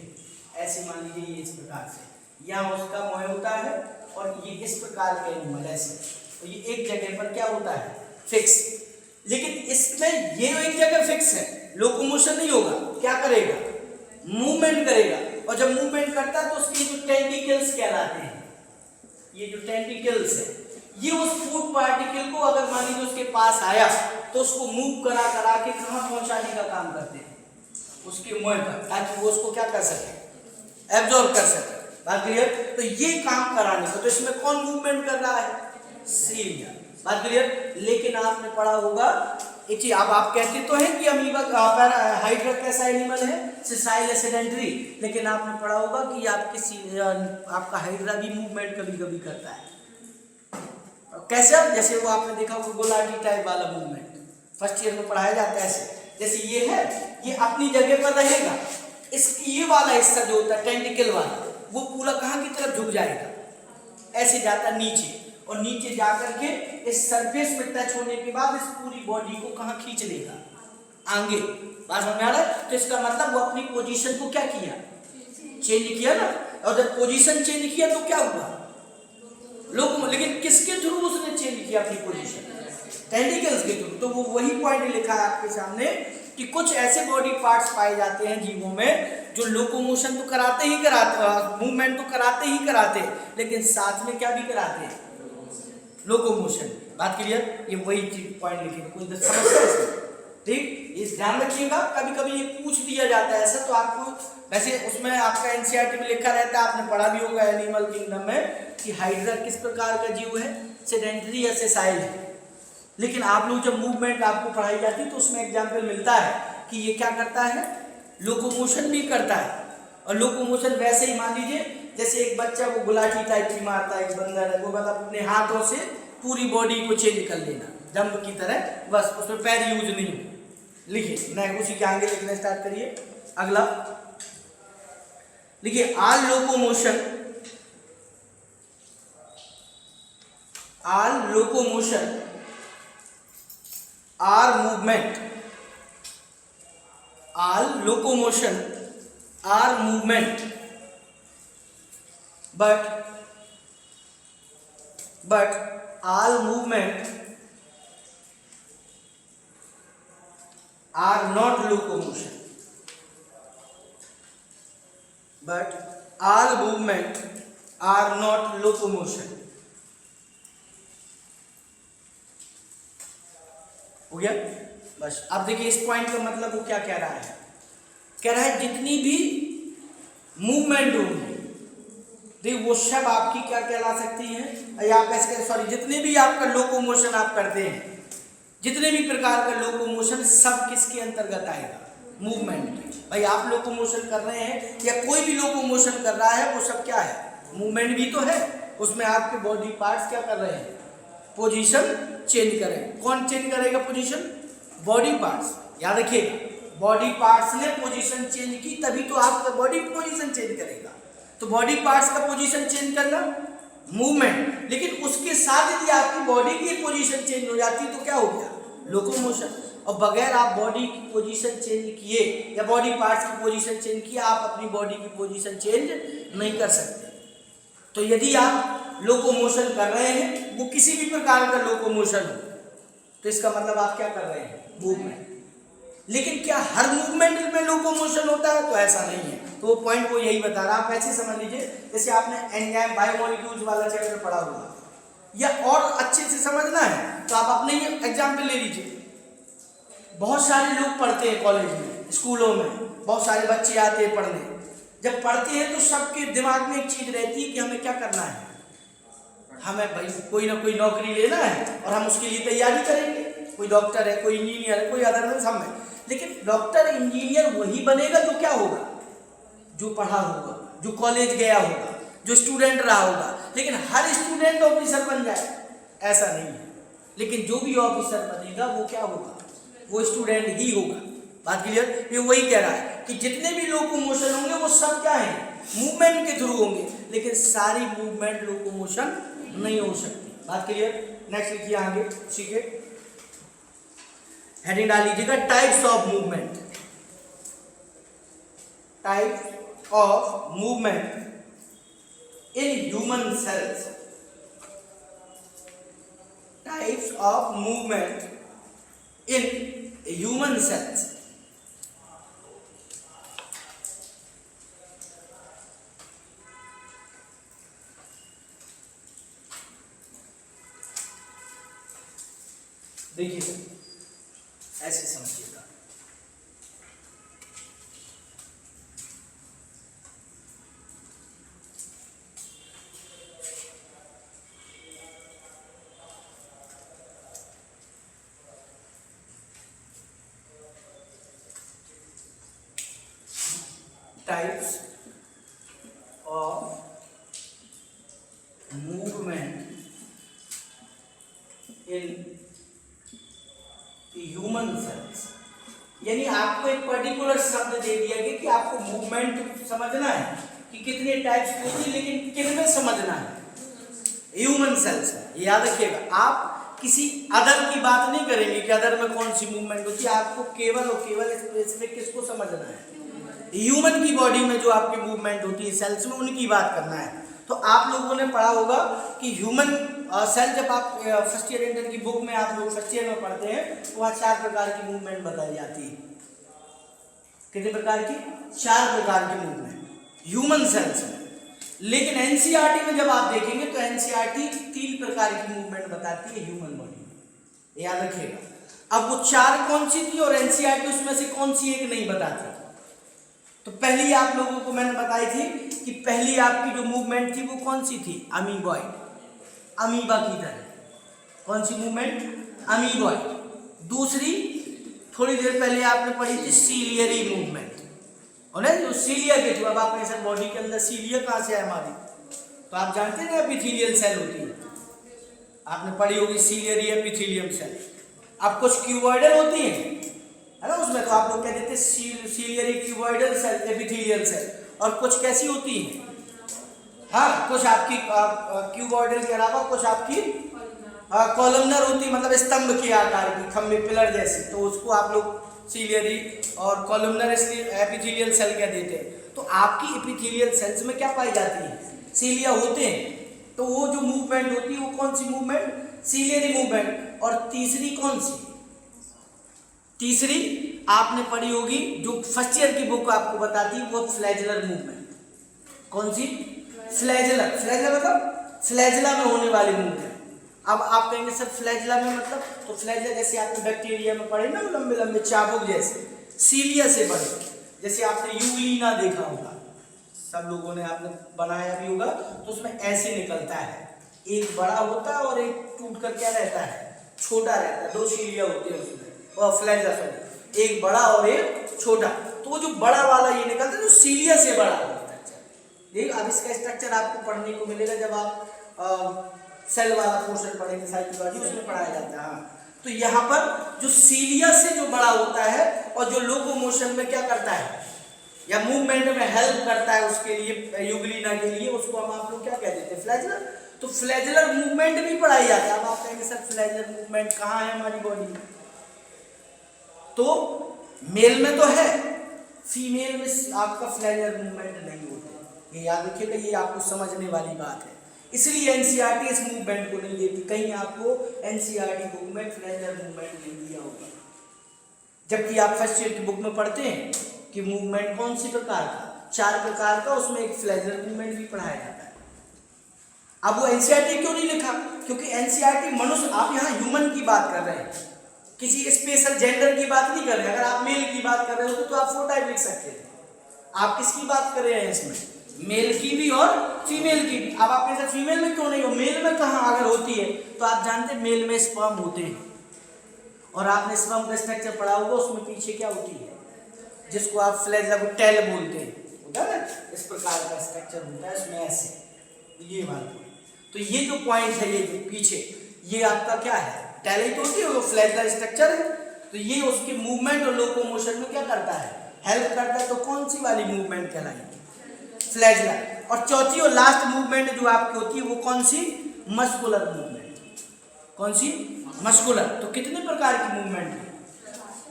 ऐसे मान लीजिए ये इस प्रकार से, यहाँ उसका मुंह होता है और ये इस प्रकार के एनिमल ऐसे, तो ये एक जगह पर क्या होता है? फिक्स। लेकिन इसमें ये एक जगह फिक्स है, लोकोमोशन नहीं होगा। क्या करेगा? मूवमेंट करेगा। और जब मूवमेंट करता है तो उसके जो टेंटिकल्स कहलाते हैं, ये जो टेंटिकल्स है, ये उस फूड पार्टिकल को अगर मान लीजिए उसके पास आया तो उसको मूव करा करा के कहाँ पहुंचाने का काम करते हैं? उसके मुंह पर, ताकि वो उसको क्या कर सके? एब्जॉर्ब कर सके। बात क्लियर। तो ये काम कराने का, तो इसमें कौन मूवमेंट कर रहा है? सीलिया। बात क्लियर। लेकिन आपने पढ़ा होगा एक चीज, अब आप कहते तो हैं कि अमीबा हाइड्रा कैसा एनिमल है? Sessile sedentary. लेकिन आपने पढ़ा होगा कि आपका हाइड्रा भी मूवमेंट कभी कभी करता है। कैसे? जैसे वो आपने देखा होगा गोलाटी टाइप वाला मूवमेंट, फर्स्ट ईयर में पढ़ाया जाता है ऐसे। जैसे ये है, ये अपनी जगह पर रहेगा, इसकी ये वाला हिस्सा जो होता है टेंटिकल वाला, वो पूरा कहाँ की तरफ झुक जाएगा? ऐसे जाता नीचे। और नीचे जाकर के इस सरफेस में टच होने के बाद इस पूरी बॉडी को कहाँ खींच लेगा, आगे। बात समझ में आ रहा है? तो इसका मतलब वो अपनी पोजीशन को क्या किया, चेंज किया ना। और जब पोजीशन चेंज किया तो क्या हुआ, लोग, लेकिन किसके थ्रू उसने चेंज किया अपनी पोजीशन, टेंटिकल्स के थ्रू। तो वो वही पॉइंट लिखा है आपके सामने कि कुछ ऐसे बॉडी पार्ट्स पाए जाते हैं जीवों में जो लोकोमोशन तो कराते ही कराते, मूवमेंट तो कराते ही कराते, लेकिन साथ में क्या भी कराते हैं, लोकोमोशन। बात क्लियर? ये वही चीज पॉइंट लिखिए, कोई समस्या है? ठीक, इस ध्यान रखिएगा। कभी कभी ये पूछ दिया जाता है ऐसा, तो आपको वैसे उसमें आपका एनसीईआरटी में लिखा रहता है, आपने पढ़ा भी होगा एनिमल किंगडम में, कि हाइड्रा किस प्रकार का जीव है, सेडेंटरी या सेसाइल है। लेकिन आप लोग जब मूवमेंट आपको पढ़ाई जाती है तो उसमें एग्जाम्पल मिलता है कि ये क्या करता है, लोकोमोशन भी करता है। और लोकोमोशन वैसे ही मान लीजिए जैसे एक बच्चा वो गुलाटी टाइप की मारता है, एक बंदर है, वो मतलब अपने हाथों से पूरी बॉडी को चेंज कर लेना जंप की तरह, बस उसमें पैर यूज नहीं हो। लिखिए, मैं उसी के आगे लिखना स्टार्ट करिए। अगला लिखिए, all locomotion, all locomotion are movement, all locomotion are movement, but all movement are not locomotion, but all movement are not locomotion। हो गया? बस अब देखिए इस पॉइंट का मतलब वो क्या कह रहा है, कह रहा है जितनी भी मूवमेंट होगी वो सब आपकी क्या कहला सकती है, या आप ऐसे सॉरी, जितने भी आपका लोकोमोशन आप करते हैं, जितने भी प्रकार का लोकोमोशन, सब किसके अंतर्गत आएगा, मूवमेंट। भाई आप लोकोमोशन कर रहे हैं या कोई भी लोकोमोशन कर रहा है, वो सब क्या है, मूवमेंट भी तो है। उसमें आपके बॉडी पार्ट्स क्या कर रहे हैं, पोजीशन चेंज करें। कौन चेंज करेगा पोजीशन, बॉडी पार्ट्स। याद रखिएगा, बॉडी पार्ट्स ने पोजीशन चेंज की तभी तो आपका बॉडी पोजीशन चेंज करेगा। तो बॉडी पार्ट्स का पोजीशन चेंज करना मूवमेंट, लेकिन उसके साथ यदि आपकी बॉडी की पोजीशन चेंज हो जाती तो क्या हो गया, लोकोमोशन। और बगैर आप बॉडी की पोजीशन चेंज किए या बॉडी पार्ट्स की पोजीशन चेंज किए, आप अपनी बॉडी की पोजीशन चेंज नहीं कर सकते। तो यदि आप लोकोमोशन कर रहे हैं, वो किसी भी प्रकार का लोकोमोशन हो, तो इसका मतलब आप क्या कर रहे हैं, मूवमेंट। लेकिन क्या हर मूवमेंट में लोकोमोशन होता है, तो ऐसा नहीं है। तो वो पॉइंट वो यही बता रहा है। आप ऐसे समझ लीजिए जैसे आपने एंजाइम बायोमोलिक्यूल्स वाला चैप्टर पढ़ा हुआ, या और अच्छे से समझना है तो आप अपने ही एग्जाम्पल ले लीजिए। बहुत सारे लोग पढ़ते हैं कॉलेज में, स्कूलों में बहुत सारे बच्चे आते हैं पढ़ने। जब पढ़ते हैं तो सबके दिमाग में एक चीज रहती है कि हमें क्या करना है, हमें भाई कोई ना कोई नौकरी लेना है और हम उसके लिए तैयारी करेंगे। कोई डॉक्टर है, कोई इंजीनियर है, कोई अदर सब में। लेकिन डॉक्टर इंजीनियर वही बनेगा जो क्या होगा, जो पढ़ा होगा, जो कॉलेज गया होगा, जो स्टूडेंट रहा होगा। लेकिन हर स्टूडेंट ऑफिसर बन जाए ऐसा नहीं है। लेकिन जो भी ऑफिसर बनेगा वो क्या होगा, वो स्टूडेंट ही होगा। बात क्लियर? ये वही कह रहा है कि जितने भी लोकोमोशन होंगे वो सब क्या है, मूवमेंट के थ्रू होंगे, लेकिन सारी मूवमेंट लोकोमोशन नहीं हो सकती। बात क्लियर? नेक्स्ट लिखिए आगे, ठीक है, हेडिंग डाल लीजिएगा, types of movement. Types of movement in human cells. Types of movement in human cells. देखिए ऐसे समझिएगा, types of movement in human cells. यानी आपको एक पर्टिकुलर शब्द दे दिया गया कि आपको मूवमेंट समझना है कि कितने टाइप्स होती है, लेकिन किन में समझना है, ह्यूमन सेल्स में। ये याद रखिएगा। आप किसी अदर की बात नहीं करेंगे कि अदर में कौन सी मूवमेंट होती है, आपको केवल और केवल स्पेसिफिक किसको समझना है, ह्यूमन की बॉडी में जो आपकी मूवमेंट होती है सेल्स में, उनकी बात करना है। तो आप लोगों ने पढ़ा होगा कि ह्यूमन सेल, जब आप फर्स्ट ईयर इंटर की बुक में आप लोग फर्स्ट ईयर में पढ़ते हैं तो वहाँ 4 प्रकार की मूवमेंट बताई जाती है। कितने प्रकार की? 4 प्रकार की मूवमेंट ह्यूमन सेल्स में। लेकिन एनसीईआरटी में जब आप देखेंगे तो एनसीईआरटी 3 प्रकार की मूवमेंट बताती है ह्यूमन बॉडी में, याद रखिएगा। अब वो 4 कौन सी थी और एनसीईआरटी उसमें से कौन सी एक नहीं बताती? तो पहली आप लोगों को मैंने बताई थी कि पहली आपकी जो मूवमेंट थी वो कौन सी थी? अमीबॉइड, अमीबा की तरह। कौन सी मूवमेंट? अमीबॉइड। दूसरी थोड़ी देर पहले आपने पढ़ी थी सीलियरी मूवमेंट, और ना जो सीलिया के थ्रू, अब आपने सर बॉडी के अंदर सीलिया कहाँ से है हमारी? तो आप जानते हैं ना एपिथेलियल सेल होती है, आपने पढ़ी होगी सीलियरी एपिथेलियम सेल। अब कुछ क्यूबॉइडल होती हैं, है ना, उसमें तो आप लोग कह देते ciliary cuboidal cell, epithelial cell. और कुछ कैसी होती हैं? हाँ, कुछ आपकी क्यूबॉइडल के अलावा कुछ आपकी कॉलमनर होती, मतलब स्तंभ के आकार की, खंभे, पिलर जैसी। तो उसको आप लोग सीलियरी और कॉलमनर इसलिए एपिथेलियल सेल कह देते हैं। तो आपकी एपिथेलियल सेल्स में क्या पाई जाती है? सीलिया होते हैं। तो वो जो मूवमेंट होती है वो कौन सी मूवमेंट? Ciliary movement. और तीसरी कौन सी? तीसरी आपने पढ़ी होगी, जो फर्स्ट ईयर की बुक आपको बताती है, वो फ्लैजलर मूवमेंट। कौन सी? फ्लैजलर। फ्लैजलर मतलब फ्लैजला में होने वाली मूवमेंट। अब आप कहेंगे सर फ्लैजला में मतलब? तो फ्लैजला जैसे आपने बैक्टीरिया में पढ़े ना, लंबे लंबे चाबुक जैसे, सीलिया से बड़े। जैसे आपने यूग्लिना देखा होगा, सब लोगों ने आपने बनाया भी होगा, तो उसमें ऐसे निकलता है, एक बड़ा होता है और एक टूट कर क्या रहता है, छोटा रहता है। 2 सीलिया होते हैं उसमें, और फ्लैजला सॉरी, एक बड़ा और एक छोटा। तो वो जो बड़ा वाला ये निकलता है, जो सीलिया से बड़ा होता है। देखिए अब इसका स्ट्रक्चर आपको पढ़ने को मिलेगा जब आप सेल वाला पोर्शन पढ़ेंगे, साइटोलॉजी, उसमें पढ़ाया जाता है। तो यहाँ पर जो सीलिया से जो बड़ा होता है और जो लोकोमोशन में क्या करता है या मूवमेंट में हेल्प करता है, उसके लिए यूग्लिना के लिए, उसको हम आप लोग क्या कह देते हैं? फ्लैजलर। तो फ्लैजलर मूवमेंट भी पढ़ाई जाती है। अब आप कहेंगे सर फ्लैजलर मूवमेंट कहाँ है हमारी बॉडी में? तो मेल में तो है, फीमेल में आपका फ्लैजलर मूवमेंट नहीं होता। ये याद रखिएगा, ये आपको समझने वाली बात है। इसलिए एनसीईआरटी इस मूवमेंट को नहीं देती। कहीं आपको एनसीईआरटी बुक में फ्लैजलर मूवमेंट नहीं दिया होगा, जबकि आप फर्स्ट ईयर की बुक में पढ़ते हैं कि मूवमेंट कौन सी प्रकार का? 4 प्रकार का, उसमें एक फ्लैजलर मूवमेंट भी पढ़ाया जाता है। अब वो एनसीईआरटी क्यों नहीं लिखा? क्योंकि एनसीईआरटी मनुष्य, आप यहाँ ह्यूमन की बात कर रहे हैं, किसी स्पेशल जेंडर की बात नहीं कर रहे हैं। अगर आप मेल की बात कर रहे हो तो आप 4 टाइप लिख सकते हैं। आप किसकी बात कर रहे हैं इसमें? मेल की भी और फीमेल की भी। अब आप कहते फीमेल में क्यों नहीं हो? मेल में कहाँ अगर होती है? तो आप जानते हैं मेल में स्पर्म होते हैं, और आपने स्पर्म का स्ट्रक्चर पढ़ा होगा, उसमें पीछे क्या होती है, जिसको आप फ्लैजला को टेल बोलते हैं, होता है ना, इस प्रकार का स्ट्रक्चर होता है इसमें ऐसे, ये वाला। तो ये जो पॉइंट है, ये जो पीछे, ये आपका क्या है? टेल ही तो होती है, वो फ्लैजला स्ट्रक्चर है। तो ये उसके मूवमेंट और लोकोमोशन में क्या करता है? हेल्प करता है। तो कौन सी वाली मूवमेंट कहलाएगी? फ्लैजलर। और चौथी और लास्ट मूवमेंट जो आपकी होती है वो कौन सी? Muscular movement. कौन सी? मस्कुलर। तो कितने प्रकार की मूवमेंट है?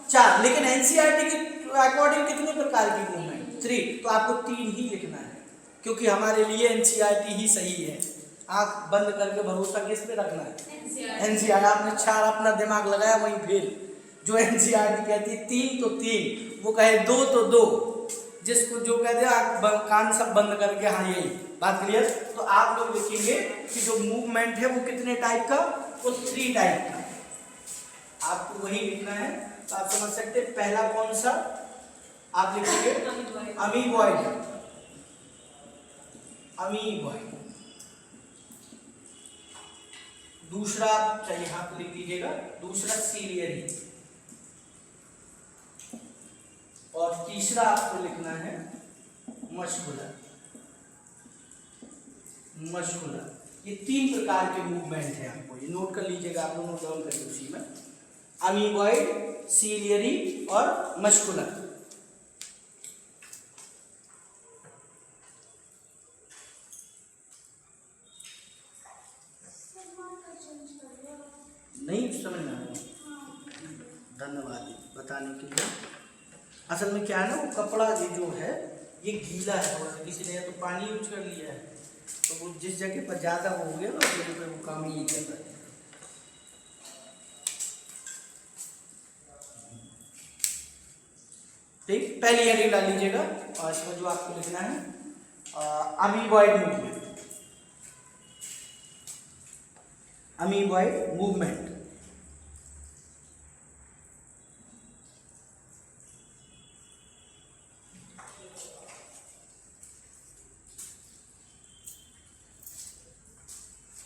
4। लेकिन एनसीईआरटी के अकॉर्डिंग कितने प्रकार की मूवमेंट? 3। तो आपको 3 ही लिखना है, क्योंकि हमारे लिए एनसीईआरटी ही सही है। आंख बंद करके भरोसा किस पे रखना है? एनसीईआरटी। आपने 4 अपना दिमाग लगाया वहीं फेल। जो एनसीईआरटी कहती है 3 तो 3, वो कहे 2 तो 2, जिसको जो कहते हैं कान सब बंद करके, हाँ यही बात क्लियर। तो आप लोग लिखेंगे कि जो मूवमेंट है वो कितने टाइप का? वो 3 टाइप का। आपको वही लिखना है। तो आप समझ सकते हैं पहला कौन सा आप लिखेंगे? अमीबॉइड। अमीबॉइड। दूसरा आप यहाँ पे लिख लीजिएगा, दूसरा सीलियरी, और तीसरा आपको लिखना है मस्कुलर। मस्कुलर। ये 3 प्रकार के मूवमेंट है, आपको ये नोट कर लीजिएगा, आप लोग नोट डाउन करिए उसी में। अमीबॉइड, सीलियरी और मस्कुलर। धन्यवाद बताने के लिए। असल में क्या है ना, वो कपड़ा ये जो है ये गीला है और किसी ने तो पानी यूज कर लिया है, तो वो जिस जगह पर ज़्यादा वो हो गया ना उस जगह पर वो काम नहीं कर रहा है। ठीक, पहली हेडिंग डाल लीजिएगा और इसमें जो आपको लिखना है अमीबॉइड मूवमेंट। अमीबॉइड मूवमेंट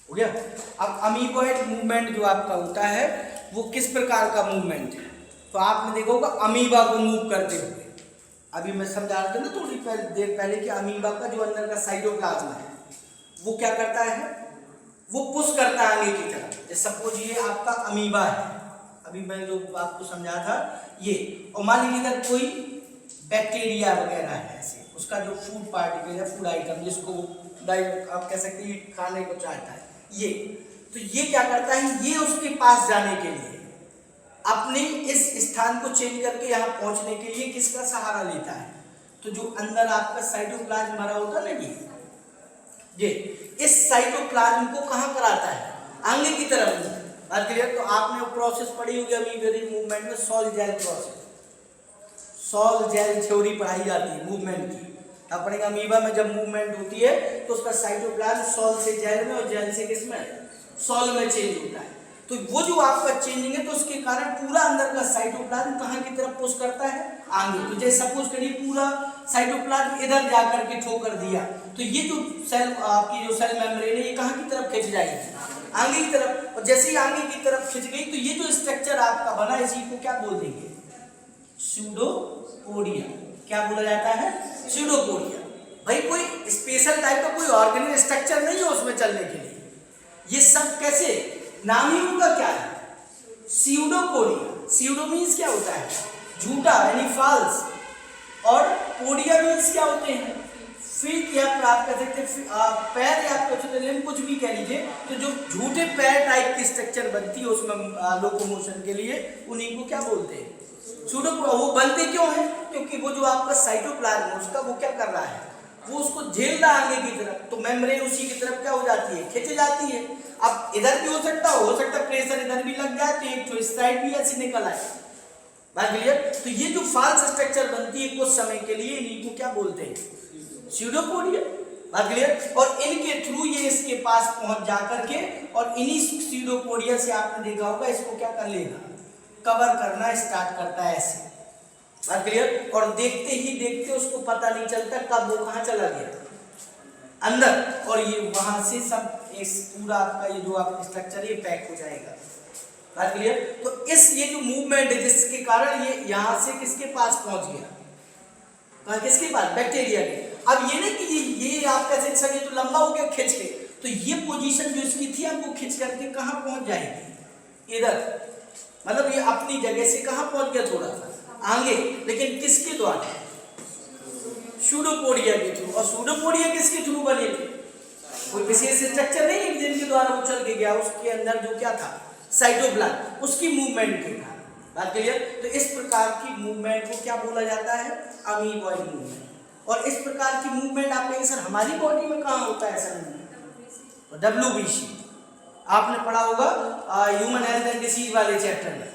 हो गया। अब अमीबॉइड मूवमेंट जो आपका होता है वो किस प्रकार का मूवमेंट है, तो आपने देखा होगा अमीबा को मूव करते हुए। अभी मैं समझा रहा था ना थोड़ी देर पहले कि अमीबा का जो अंदर का साइटोप्लाज्म है वो क्या करता है, वो पुश करता है आगे की तरफ। सपोज ये आपका अमीबा है, अभी मैं जो आपको समझा था ये, और मान लीजिए अगर कोई बैक्टीरिया वगैरह है ऐसे, उसका जो फूड पार्टिकल या फूड आइटम जिसको आप कह सकते हैं खाने को चाहता है ये, तो ये क्या करता है, ये उसके पास जाने के लिए अपने इस स्थान को चेंज करके यहाँ पहुंचने के लिए किसका सहारा लेता है, तो जो अंदर आपका साइटोप्लाज्म भरा होता है ना ये इस साइटोप्लाज्म को कहाँ कराता है, आगे की तरफ। बात क्लियर। तो आपने वो प्रोसेस पढ़ी होगी अमीबॉइड मूवमेंट में, sol gel process, sol gel theory पढ़ाई जाती है मूवमेंट की। अपने अमीबा में जब मूवमेंट होती है तो उसका साइटोप्लाज्म सॉल से जेल में और जेल से किस में, सॉल में चेंज होता है। तो वो जो आपका चेंजिंग है तो उसके कारण पूरा अंदर का साइटोप्लाज्म कहाँ की तरफ पुश करता है, आगे। तो जैसे सपोज करिए पूरा साइटोप्लाज्म इधर जाकर के ठोकर दिया, तो ये जो सेल आपकी जो सेल मेम्ब्रेन है ये कहाँ की तरफ खिंच जाएगी, आगे की तरफ। और जैसे ही आगे की तरफ खिंच गई तो ये जो स्ट्रक्चर आपका बना इसी को क्या बोल देंगे, सूडोपोडिया। क्या बोला जाता है, सूडोपोडिया। भाई कोई स्पेशल टाइप का कोई ऑर्गेनिक स्ट्रक्चर नहीं है उसमें चलने के लिए, ये सब कैसे, नाम ही उनका क्या है, स्यूडोपोडिया। स्यूडो मीन्स क्या होता है, झूठा यानी फॉल्स, और पोडिया मीन्स क्या होते हैं, फीट या आप कह सकते हैं पैर या आप कुछ भी कह लीजिए। तो जो झूठे पैर टाइप की स्ट्रक्चर बनती है उसमें लोकोमोशन के लिए, उन्हीं को क्या बोलते हैं, सूडोपोडिया। वो बनते क्यों है, क्योंकि वो जो आपका साइटोप्लाज्म है उसका वो क्या कर रहा है, वो उसको झेल रहा है आगे की तरफ, तो मेम्ब्रेन उसी की तरफ क्या हो जाती है, खिंच जाती है। अब इधर भी हो सकता है प्रेशर इधर भी लग जाए तो एक तो साइड भी ऐसे निकल आए। बात क्लियर। तो ये जो फॉल्स स्ट्रक्चर बनती है कुछ समय के लिए, इन्हीं को क्या बोलते हैं, सूडोपोडिया। बात क्लियर। और इनके थ्रू ये इसके पास पहुंच जाकर के और इन्हीं सूडोपोडिया से आपने देखा होगा इसको क्या कर लेगा, कवर करना स्टार्ट करता है ऐसे। बात क्लियर। और देखते ही देखते उसको पता नहीं चलता कब वो कहाँ चला गया अंदर, और ये वहां से सब इस पूरा आपका ये जो आपका स्ट्रक्चर ये पैक हो जाएगा। बात क्लियर। तो इस ये जो मूवमेंट है जिसके कारण ये यहाँ से किसके पास पहुंच गया, किसके पास, बैक्टीरिया के। अब ये नहीं कि ये आपका सेक्शन ये तो लंबा हो गया खिंच के, तो ये पोजीशन जो इसकी थी आपको खिंच करके कहाँ पहुंच जाएगी, इधर। मतलब ये अपनी जगह से कहाँ पहुंच गया, थोड़ा सा आगे, लेकिन किसके द्वारा, सूडोपोडिया के थ्रू। और सूडोपोडिया किसके थ्रू बने थे, कोई विशेष स्ट्रक्चर नहीं है जिनके द्वारा वो चल के गया, उसके अंदर जो क्या था, साइटोप्लाज्म, उसकी मूवमेंट के कारण। बात क्लियर। तो इस प्रकार की मूवमेंट को क्या बोला जाता है, अमीबॉइड मूवमेंट। और इस प्रकार की मूवमेंट आप कहेंगे सर हमारी बॉडी में कहाँ होता है ऐसा मूवमेंट, WBC आपने पढ़ा होगा ह्यूमन हेल्थ एंड डिसीज वाले चैप्टर में,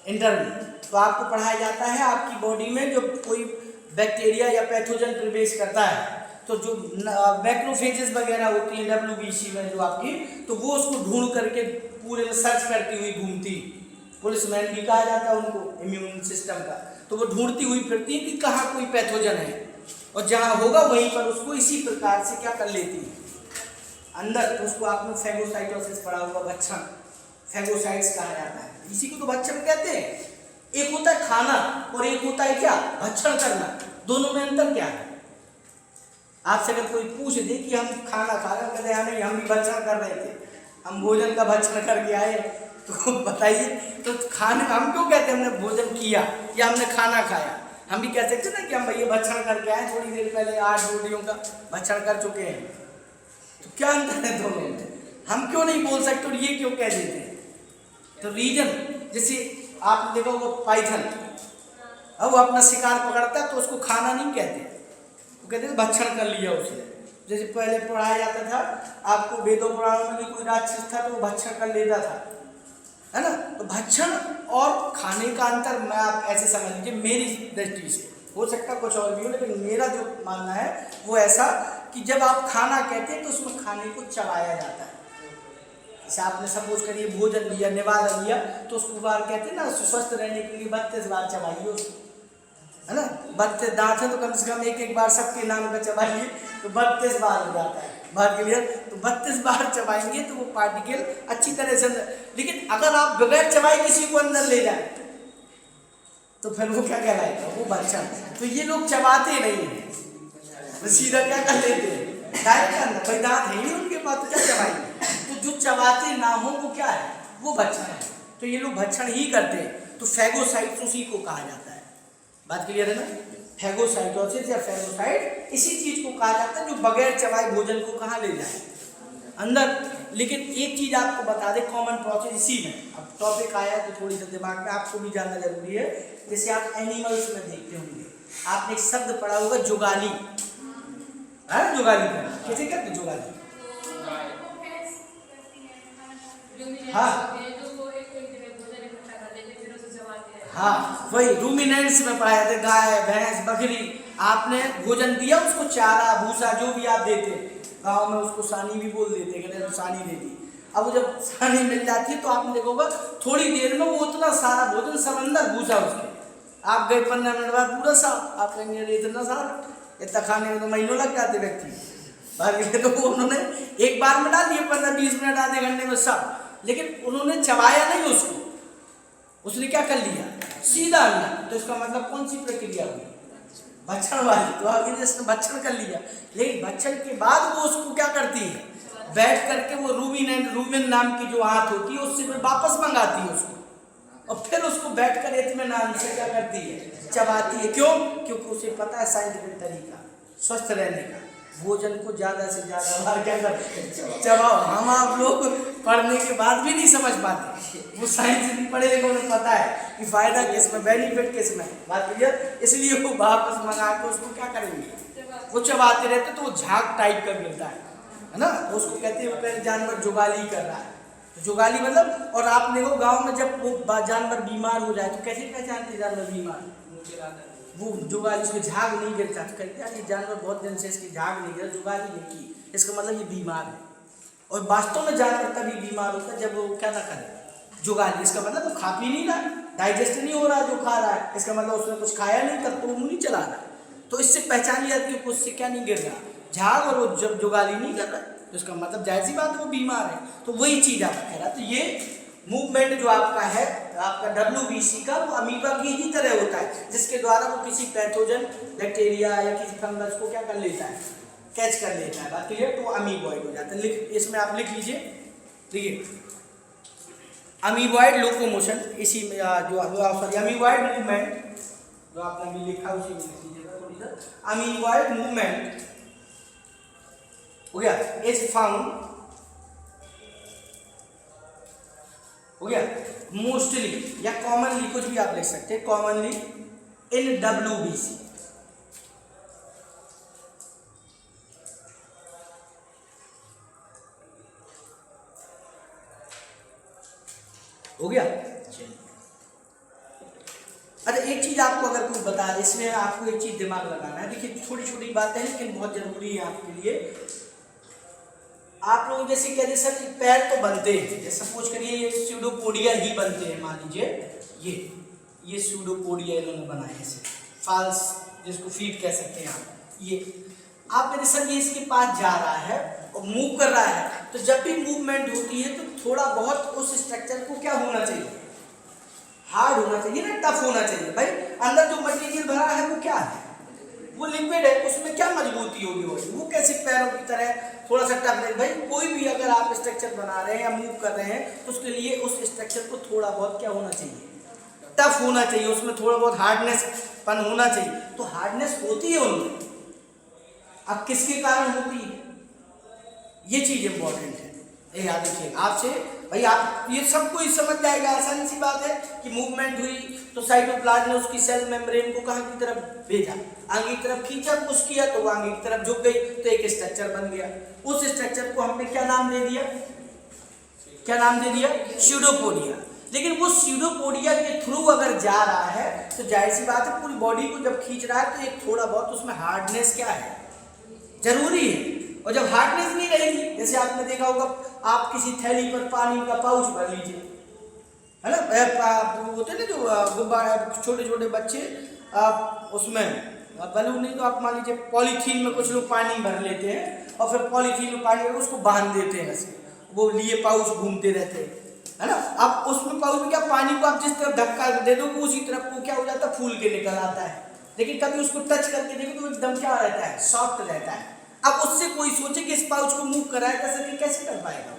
इंटर में। तो आपको पढ़ाया जाता है आपकी बॉडी में जब कोई बैक्टीरिया या पैथोजन प्रवेश करता है तो जो मैक्रोफेजेस वगैरह होती है WBC में जो आपकी, तो वो उसको ढूंढ करके पूरे में सर्च करती हुई घूमती, पुलिसमैन भी कहा जाता है उनको इम्यून सिस्टम का, तो वो ढूंढती हुई फिरती है कि कहाँ कोई पैथोजन है, और जहाँ होगा वहीं पर उसको इसी प्रकार से क्या कर लेती है अंदर। तो उसको आपने फैगोसाइटोसिस पढ़ा होगा, भक्षण, फैगोसाइट्स कहा जाता है, इसी को तो भक्षण कहते हैं। एक होता है खाना और एक होता है क्या, भक्षण करना। दोनों में अंतर क्या है, आपसे अगर कोई पूछ दे कि हम खाना खा रहे हैं, कहते हैं नहीं हम भी भक्षण कर रहे थे, हम भोजन का भक्षण करके आए, तो बताइए तो खाने हम क्यों कहते हैं हमने भोजन किया या हमने खाना खाया, हम भी कह सकते ना कि हम भैया भक्षण करके आए, थोड़ी देर पहले 8 रोटियों का भक्षण कर चुके हैं। तो क्या अंतर है दोनों में, हम क्यों नहीं बोल सकते और ये क्यों कह देते हैं, तो रीजन, जैसे आपने देखा होगा पाइथन, अब वो अपना शिकार पकड़ता है तो उसको खाना नहीं कहते, वो कहते हैं भक्षण कर लिया उसने। जैसे पहले पढ़ाया जाता था आपको वेदों पुराणों में कि कोई राक्षस था तो वो भक्षण कर लेता था, है ना। तो भक्षण और खाने का अंतर मैं आप ऐसे समझ लीजिए, मेरी दृष्टि से, हो सकता कुछ और भी हो, लेकिन मेरा जो मानना है वो ऐसा कि जब आप खाना कहते हैं तो उसमें खाने को चबाया जाता है। जैसे आपने सपोज करिए भोजन लिया, निवाला लिया, तो उसको बार कहते हैं ना, स्वस्थ रहने के लिए 32 बार चबाइए उसको, है ना। 32 दांत है तो कम से कम एक बार सबके नाम का चबाइए तो 32 बार हो जाता है, बात क्लियर। तो 32 बार चबाएंगे तो वो पार्टिकल अच्छी तरह से अंदर, लेकिन अगर आप बगैर चबाए किसी को अंदर ले जाए तो फिर वो क्या कहलाएगा, वो भक्षण। तो ये लोग चबाते नहीं है, तो सीधा क्या कर लेते हैं डायरेक्ट अंदर, भाई दांत है ही उनके पास तो क्या चबाएंगे। तो जो चबाते ना हो वो क्या है, वो भक्षण है। तो ये लोग भक्षण ही करते हैं, तो फैगोसाइट उसी को कहा जाता है, बात क्लियर है ना। फैगोसाइटोसिस या फैगोसाइट इसी चीज को कहा जाता है जो बगैर चबाए भोजन को कहाँ ले जाए, अंदर। लेकिन एक चीज आपको बता दें, कॉमन प्रोसेस इसी में, अब टॉपिक आया तो थोड़ी सा दिमाग में आपको भी जानना जरूरी है। जैसे आप एनिमल्स में देखते होंगे, आपने एक शब्द पढ़ा होगा जुगाली, है जुगाली का कैसे करते जुगाली, हाँ हाँ वही रूमिनेंट्स में पढ़ाया था, गाय भैंस बकरी, आपने भोजन दिया उसको, चारा भूसा जो भी आप देते, गाँव में उसको सानी भी बोल देते, कहते हैं सानी दे दी। अब वो जब सानी मिल जाती है तो आपने देखा होगा थोड़ी देर में वो उतना सारा भोजन सब अंदर भूसा उसके, आप गए 15 मिनट बाद पूरा साफ, आप कहेंगे इतना सारा, इतना खाने में तो महीनों लग जाते व्यक्ति, बाकी तो वो उन्होंने एक बार में डाल दिए 15-20 मिनट आधे घंटे में सब, लेकिन उन्होंने चबाया नहीं उसको, उसने क्या कर लिया सीधा अंदर। तो इसका मतलब कौन सी प्रक्रिया हुई, भक्षण वाली। तो आगे जिसने भक्षण कर लिया, लेकिन भक्षण के बाद वो उसको क्या करती है, बैठ करके वो रूमिन नाम की जो आंत होती है उससे फिर वापस मंगाती है उसको, और फिर उसको बैठ कर इत्मीनान से क्या करती है, चबाती है। क्यों, क्योंकि उसे पता है साइंटिफिक तरीका स्वस्थ रहने का, भोजन को ज्यादा से ज्यादा बार क्या करते चबाओ। हम आप लोग पढ़ने के बाद भी नहीं समझ पाते, वो साइंस नहीं पढ़े लेकिन उन्हें पता है कि फायदा किस में, बेनिफिट किस में, बात क्लियर। इसलिए वो वापस मंगा के उसको क्या करेंगे, वो चबाते रहते तो वो झाग टाइप का गिरता है ना, तो उसको कहते हैं पहले जानवर जुगाली कर रहा है, तो जुगाली मतलब। और आप देखो गाँव में जब वो जानवर बीमार हो जाए तो कैसे पहचानते जानवर बीमार, वो जुगाली उसके झाग नहीं गिरता, तो कहते हैं ये जानवर बहुत दिन से इसकी झाग नहीं गिरा, जुगाली नहीं की, इसका मतलब ये बीमार है। और वास्तव में जानवर तभी बीमार होता है जब वो क्या ना करे, जुगाली। इसका मतलब वो खा पी नहीं रहा, डाइजेस्ट नहीं हो रहा जो खा रहा है, इसका मतलब उसने कुछ खाया नहीं तब तो मुँह नहीं चला रहा। तो इससे पहचान लिया कि उससे क्या नहीं गिर रहा झाग, और वो जब जुगाली नहीं कर रहा तो इसका मतलब जाहिर सी बात है वो बीमार है। तो वही चीज़ आप कह रहा। तो ये मूवमेंट जो आपका है, आपका WBC का, वो अमीबा की ही तरह होता है, जिसके द्वारा वो किसी पैथोजन बैक्टीरिया या किसी फंगस को क्या कर लेता है, कैच कर लेता है, बात क्लियर। तो अमीबॉइड हो जाता है। इसमें आप लिख लीजिए, देखिए अमीबॉइड लोकोमोशन, इसी में जो सॉरी अमीबॉइड मूवमेंट जो आपने भी लिखा उसी में लिख लीजिएगा थोड़ी सा। अमीबॉइड मूवमेंट हो गया, इज फाउंड, हो गया मोस्टली या कॉमनली, कुछ भी आप लिख सकते हैं, कॉमनली इन WBC। हो गया। अच्छा एक चीज आपको अगर कोई बता दे, इसमें आपको एक चीज दिमाग लगाना है। देखिए छोटी छोटी बातें हैं लेकिन बहुत जरूरी है आपके लिए। आप लोग जैसे कहते सर पैर तो बनते हैं, जैसे सपोज करिए ये स्यूडोपोडिया ही बनते हैं, मान लीजिए ये स्यूडोपोडिया इन्होंने बनाए, ऐसे फाल्स जिसको फीट कह सकते हैं आप। ये आप कहते सर ये इसके पास जा रहा है और मूव कर रहा है, तो जब भी मूवमेंट होती है तो थोड़ा बहुत उस स्ट्रक्चर को क्या होना चाहिए, हार्ड होना चाहिए ना, टफ होना चाहिए। भाई अंदर जो मटेरियल भरा है वो क्या है, वो लिक्विड है, उसमें क्या मजबूती होगी, वो कैसे पैरों की तरह थोड़ा सा टफ है। भाई कोई भी अगर आप स्ट्रक्चर बना रहे हैं या मूव कर रहे हैं तो उसके लिए उस स्ट्रक्चर को थोड़ा बहुत क्या होना चाहिए, टफ होना चाहिए, उसमें थोड़ा बहुत हार्डनेस पन होना चाहिए। तो हार्डनेस होती है उनमें, अब किसके कारण होती है, ये चीज इंपॉर्टेंट है, याद रखिए। आपसे भाई आप ये सब कोई समझ जाएगा, आसान सी बात है कि मूवमेंट हुई तो साइटोप्लाज्म ने उसकी सेल मेम्ब्रेन को कहाँ की तरफ भेजा, आगे की तरफ खींचा, पुश किया तो वो आगे की तरफ झुक गई, तो एक स्ट्रक्चर बन गया। उस स्ट्रक्चर को हमने क्या नाम दे दिया, क्या नाम दे दिया, स्यूडोपोडिया। लेकिन वो स्यूडोपोडिया के थ्रू अगर जा रहा है तो जाहिर सी बात है पूरी बॉडी को जब खींच रहा है तो एक थोड़ा बहुत उसमें हार्डनेस क्या है, जरूरी है। और जब हार्डनेस नहीं रहेगी, जैसे आपने देखा होगा आप किसी थैली पर पानी का पाउच भर लीजिए, है ना, होते ना जो गुब्बारे, छोटे छोटे बच्चे आप उसमें बलून नहीं तो आप मान लीजिए पॉलीथीन में कुछ लोग पानी भर लेते हैं और फिर पॉलीथीन में पानी भर उसको बांध देते हैं, ऐसे वो लिए पाउच घूमते रहते हैं, है ना। अब उसमें पाउच में क्या, पानी को आप जिस तरफ धक्का दे दो वो उसी तरफ को क्या हो जाता है, फूल के निकल आता है। लेकिन कभी उसको टच करके देखो तो एकदम क्या रहता है, सॉफ्ट रहता है। अब उससे कोई सोचे कि इस पाउच को मूव कराया कर सके, कैसे कर पाएगा,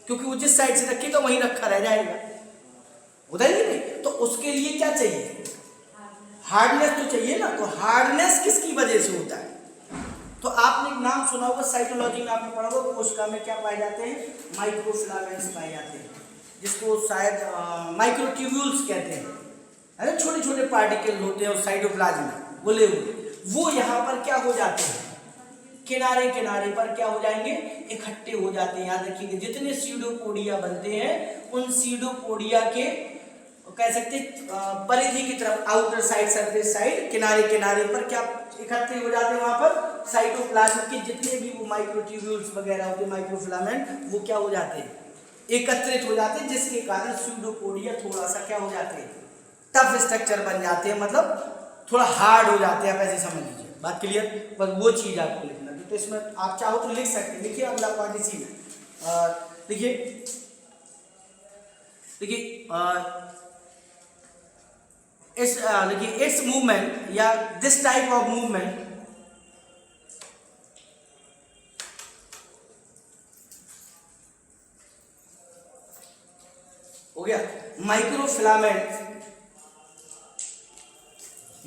क्योंकि वो जिस साइड से रखेगा वहीं रखा रह जाएगा, उधर ही नहीं। तो उसके लिए क्या चाहिए, हार्डनेस तो चाहिए ना। तो हार्डनेस किसकी वजह से होता है, तो आपने एक नाम सुना होगा, साइटोलॉजी में आपने पढ़ा होगा, कोशिका में क्या पाए जाते हैं, माइक्रोफिलामेंट्स पाए जाते हैं, जिसको शायद माइक्रोट्यूब्यूल्स कहते हैं, है ना, छोटे छोटे पार्टिकल होते हैं और साइटोप्लाज्म में बोले हुए, वो यहाँ पर क्या हो जाते हैं, किनारे किनारे पर क्या हो जाएंगे, इकट्ठे हो जाते हैं। याद रखिएगा जितने स्यूडोपोडिया बनते हैं उन स्यूडोपोडिया के कह सकते परिधि की तरफ, आउटर साइड, सरफेस साइड, किनारे किनारे पर क्या इकट्ठे हो जाते हैं, वहां पर साइटोप्लाज्म के जितने भी वो माइक्रोट्यूब्यूल्स वगैरह होते हैं, माइक्रोफिलामेंट, वो क्या हो जाते हैं, एकत्रित हो जाते हैं, जिसके कारण स्यूडोपोडिया थोड़ा सा क्या हो जाते हैं, टफ स्ट्रक्चर बन जाते हैं, मतलब थोड़ा हार्ड हो जाते हैं, आप ऐसे समझ लीजिए। बात क्लियर, बस वो चीज आपको लिखना। तो इसमें आप चाहो तो लिख सकते हैं, लिखिए अगला पॉइंट इसी में देखिए, देखिए इट्स मूवमेंट या दिस टाइप ऑफ मूवमेंट हो गया, माइक्रोफिलामेंट,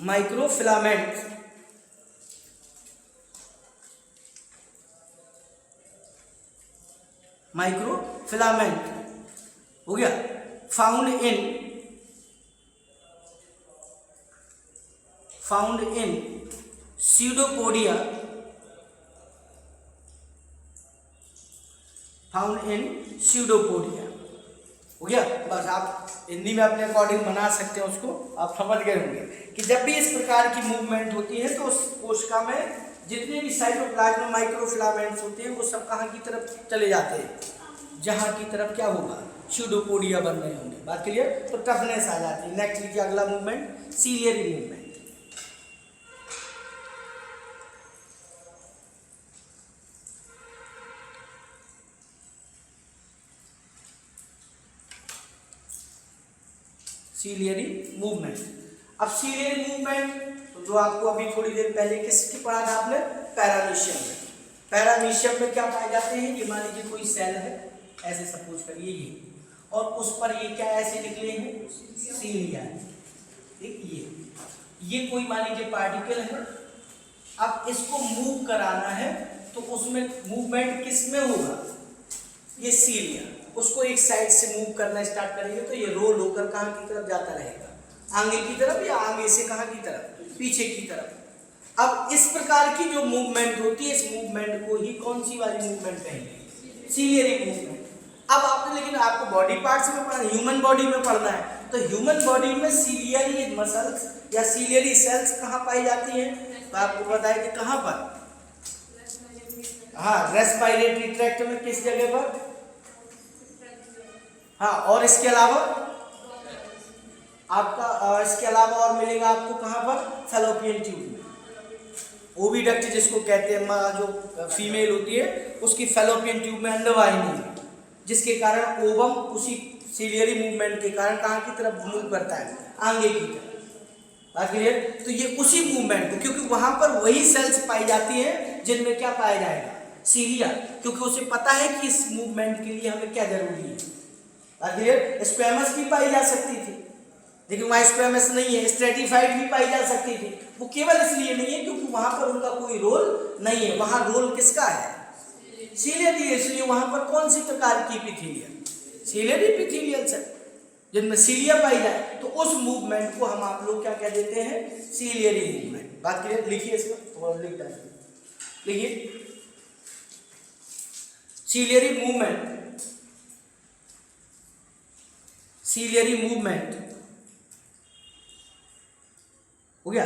माइक्रोफिलामेंट माइक्रोफिलामेंट हो गया, found in pseudopodia, found in pseudopodia हो गया। बस आप हिंदी में अपने अकॉर्डिंग बना सकते हैं उसको, आप समझ गए होंगे कि जब भी इस प्रकार की मूवमेंट होती है तो उस कोशिका में जितने भी साइटोप्लाज्म माइक्रोफिलामेंट्स होते हैं वो सब कहाँ की तरफ चले जाते हैं, जहाँ की तरफ क्या होगा, स्यूडोपोडिया बन रहे होंगे। बात क्लियर, तो टफनेस आ जाती है। नेक्स्ट लीजिए अगला movement, ciliary movement. Ciliary movement. अब सीलियरी मूवमेंट तो जो आपको अभी थोड़ी देर पहले किसकी पढ़ा था आपने, पैरामीशियम में। पैरामीशियम में क्या पाए जाते हैं, ये मान लीजिए कोई सेल है, ऐसे सपोज करिए ये, और उस पर ये क्या ऐसे निकले हैं, सीलिया, ठीक, ये कोई मान लीजिए पार्टिकल है। अब इसको मूव कराना है तो उसमें मूवमेंट किस में होगा, ये सीलिया, उसको एक साइड से मूव करना स्टार्ट करेंगे तो ये रोल होकर कहाँ की तरफ जाता रहेगा, आगे की तरफ, या आगे से कहाँ की तरफ, पीछे की तरफ। अब इस प्रकार की जो मूवमेंट होती है, इस मूवमेंट को ही कौन सी वाली मूवमेंट कहेंगे, सीलियरी मूवमेंट। अब आपने, लेकिन आपको बॉडी पार्ट्स में पढ़ना, ह्यूमन बॉडी में पढ़ना है, तो ह्यूमन बॉडी में सीलियरी मसल्स या सीलियरी सेल्स कहाँ पाई जाती हैं, तो आपको पता है कि कहाँ पर, हाँ, रेस्पिरेटरी ट्रैक्ट में, किस जगह पर, हाँ, और इसके अलावा आपका इसके अलावा और मिलेगा आपको कहाँ पर, फैलोपियन ट्यूब में, ओविडक्ट जिसको कहते हैं, जो फीमेल होती है उसकी फैलोपियन ट्यूब में अंडवाहिनी है, जिसके कारण ओवम उसी सीलियरी मूवमेंट के कारण कहाँ की तरफ मूव करता है, आगे की तरफ। क्लियर, तो ये उसी मूवमेंट को, क्योंकि वहां पर वही सेल्स पाई जाती हैं जिनमें क्या पाया जाएगा, सीलिया, क्योंकि उसे पता है कि इस मूवमेंट के लिए हमें क्या जरूरी है। क्लियर, स्क्वैमस भी पाई जा सकती थी, लेकिन वहाँ स्क्वैमस नहीं है, स्ट्रेटिफाइड भी पाई जा सकती थी, वो केवल इसलिए नहीं है क्योंकि वहां पर उनका कोई रोल नहीं है, वहां रोल किसका है, सीलिया, इसलिए वहां पर कौन सी प्रकार की एपिथेलियम, सीलियरी एपिथेलियल सेल जिनमें सीलिया पाई जाए, तो उस मूवमेंट को हम आप लोग क्या कह देते हैं, सीलियरी मूवमेंट। बात क्लियर? लिखिए इसमें थोड़ा लिख डालिए, लिखिए सीलियरी मूवमेंट, सीलियरी मूवमेंट हो गया,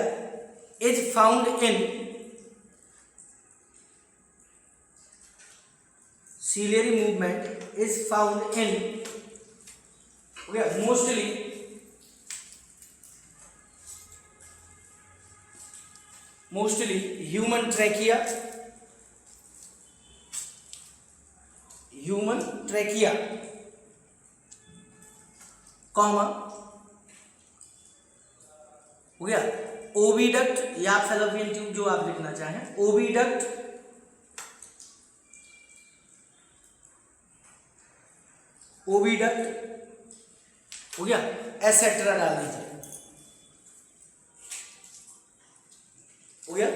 is found in ciliary movement is found in हो गया mostly human trachea, human trachea comma हो गया ओविडक्ट या फैलोपियन ट्यूब जो आप लिखना चाहें, ओविडक्ट ओविडक्ट हो गया एसेट्रा डाल दीजिए, हो गया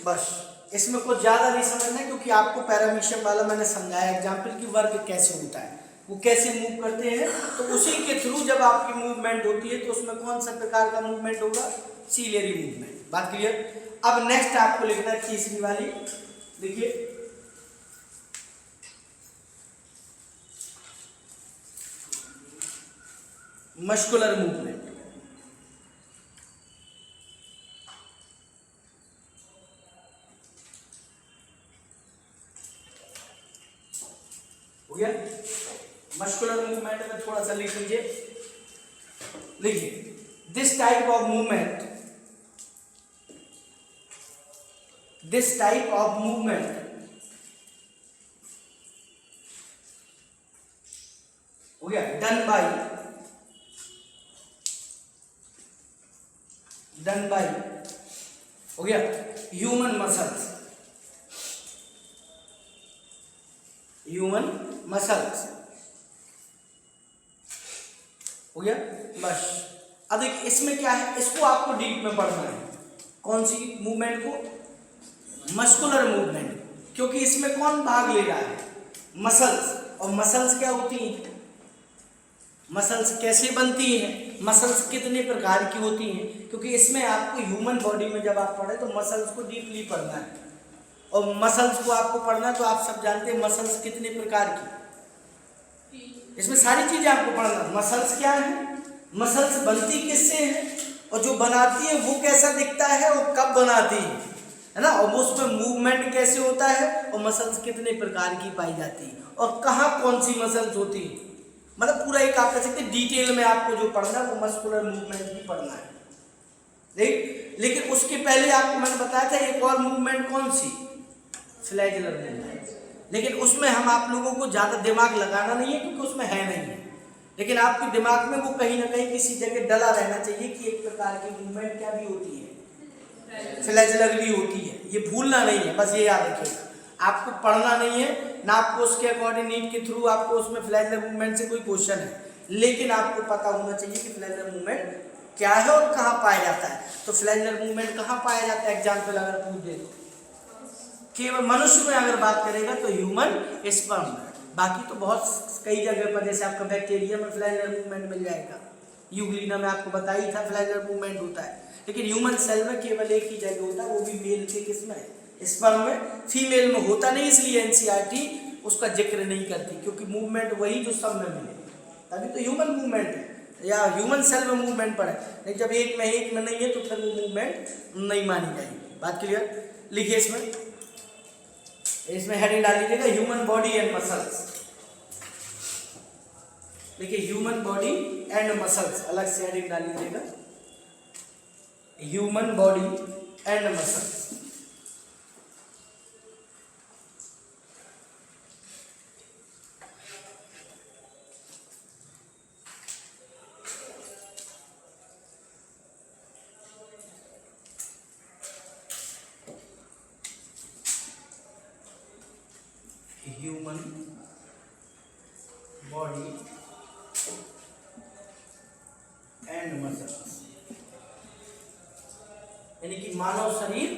बस। इसमें कुछ ज्यादा नहीं समझना है क्योंकि आपको पैरामीशियम वाला मैंने समझाया एग्जाम्पल की वर्क कैसे होता है, वो कैसे मूव करते हैं, तो उसी के थ्रू जब आपकी मूवमेंट होती है तो उसमें कौन सा प्रकार का मूवमेंट होगा, सीलियरी मूवमेंट। बात क्लियर? अब नेक्स्ट आपको लिखना है तीसरी वाली, देखिए मस्कुलर मूवमेंट। हो गया मस्कुलर मूवमेंट में थोड़ा सा लिख लीजिए, लिखिए this type of movement, this type of movement हो गया डन बाय हो गया ह्यूमन मसल्स, ह्यूमन मसल्स हो गया बस। अब देखिए इसमें क्या है, इसको आपको डीप में पढ़ना है, कौन सी मूवमेंट को, मस्कुलर मूवमेंट, क्योंकि इसमें कौन भाग ले रहा है, मसल्स। और मसल्स क्या होती हैं, मसल्स कैसे बनती हैं, मसल्स कितने प्रकार की होती हैं, क्योंकि इसमें आपको ह्यूमन बॉडी में जब आप पढ़े तो मसल्स को डीपली पढ़ना है, और मसल्स को आपको पढ़ना तो आप सब जानते हैं मसल्स कितने प्रकार की, इसमें सारी चीजें आपको पढ़ना। मसल्स क्या है, मसल्स बनती किससे है, और जो बनाती है वो कैसा दिखता है और कब बनाती है ना, और वो उसमें मूवमेंट कैसे होता है, और मसल्स कितने प्रकार की पाई जाती है, और कहाँ कौन सी मसल्स होती है, मतलब पूरा एक आप कह सकते हैं डिटेल में आपको जो पढ़ना है वो मस्कुलर मूवमेंट भी पढ़ना है, ठीक। लेकिन उसके पहले आपको मैंने बताया था एक और मूवमेंट कौन सी, फ्लैगेलर मूवमेंट, लेकिन उसमें हम आप लोगों को ज़्यादा दिमाग लगाना नहीं है क्योंकि उसमें है नहीं है, लेकिन आपके दिमाग में वो कहीं ना कहीं किसी जगह डला रहना चाहिए कि एक प्रकार की मूवमेंट क्या भी होती है, फ्लैगेलर भी होती है, ये भूलना नहीं है, बस ये याद रखिएगा। आपको पढ़ना नहीं है ना, आपको उसके अकॉर्डिंग नीट के थ्रू आपको उसमें फ्लैगेलर मूवमेंट से कोई क्वेश्चन है, लेकिन आपको पता होना चाहिए कि फ्लैगेलर मूवमेंट क्या है और कहाँ पाया जाता है। तो फ्लैगेलर मूवमेंट कहाँ पाया जाता है, एग्जाम्पल अगर पूछ दे तो केवल मनुष्य में अगर बात करेगा तो ह्यूमन स्पर्म में, बाकी तो बहुत कई जगह पर जैसे आपका बैक्टीरिया में फ्लैगेलर मूवमेंट मिल जाएगा, यूग्लिना में आपको बता ही था फ्लैगेलर मूवमेंट होता है, लेकिन ह्यूमन सेल में केवल एक ही जगह होता है, वो भी मेल के किसमें, स्पर्म में, फीमेल में होता नहीं, इसलिए एनसीईआरटी उसका जिक्र नहीं करती, क्योंकि मूवमेंट वही जो सब में मिले, तभी तो ह्यूमन मूवमेंट है या ह्यूमन सेल में मूवमेंट पड़े, लेकिन जब एक में नहीं है तो फिर वो मूवमेंट नहीं मानी जाएगी। बात क्लियर? लिखिए इसमें हेडिंग डाल लीजिएगा ह्यूमन बॉडी एंड मसल्स, देखिए ह्यूमन बॉडी एंड मसल्स अलग से हेडिंग डाल लीजिएगा, human body and muscles. Human body and muscles, यानी कि मानव शरीर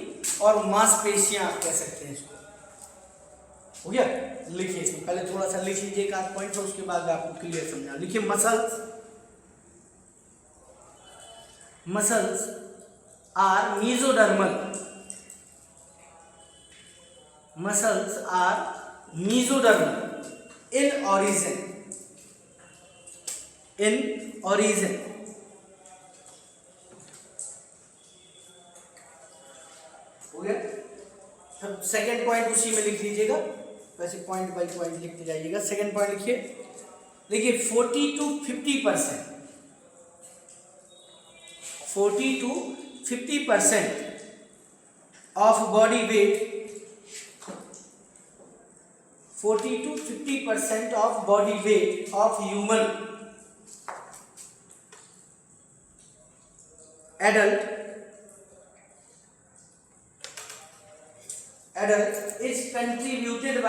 और मांसपेशियां आप कह सकते हैं इसको, हो गया। लिखिए इसमें, पहले थोड़ा सा लिख लीजिए एक आध पॉइंट, और उसके बाद आपको क्लियर समझा। लिखिए muscles, muscles are mesodermal, muscles are mesodermal in origin, in origin. हो गया। अब सेकेंड पॉइंट उसी में लिख लीजिएगा, वैसे पॉइंट बाई पॉइंट लिखते जाइएगा। सेकेंड पॉइंट लिखिए, देखिए 40 to 50%, 40 to 50% of body weight, 40 to 50% of body weight of human adult is contributed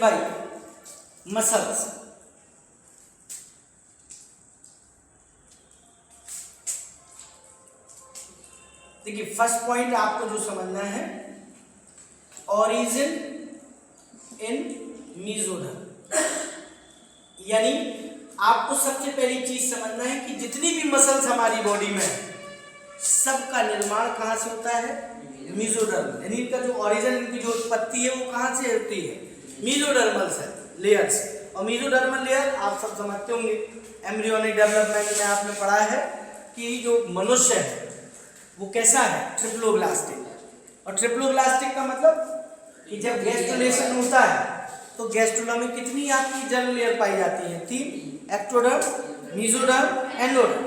by muscles। देखिए फर्स्ट पॉइंट आपको जो समझना है, ओरिजिन इन मीजोडर्म, यानी आपको सबसे पहली चीज समझना है कि जितनी भी मसल्स हमारी बॉडी में है, सबका निर्माण कहाँ से होता है, मीजोडर्म, यानी इनका जो ओरिजिन, इनकी जो उत्पत्ति है वो कहाँ से होती है, मीजोडर्मल से, लेयर से। और मीजोडर्मल लेयर आप सब समझते होंगे, एम्ब्रियोनिक डेवलपमेंट में आपने पढ़ा है कि जो मनुष्य है वो कैसा है, ट्रिप्लोब्लास्टिक। और ट्रिप्लोब्लास्टिक का मतलब कि जब गैस्ट्रुलेशन होता है तो गैस्ट्रुला में कितनी आपकी जर्म लेयर पाई जाती है, 3, एक्टोडर्म, मीजोडर्म, एंडोडर्म।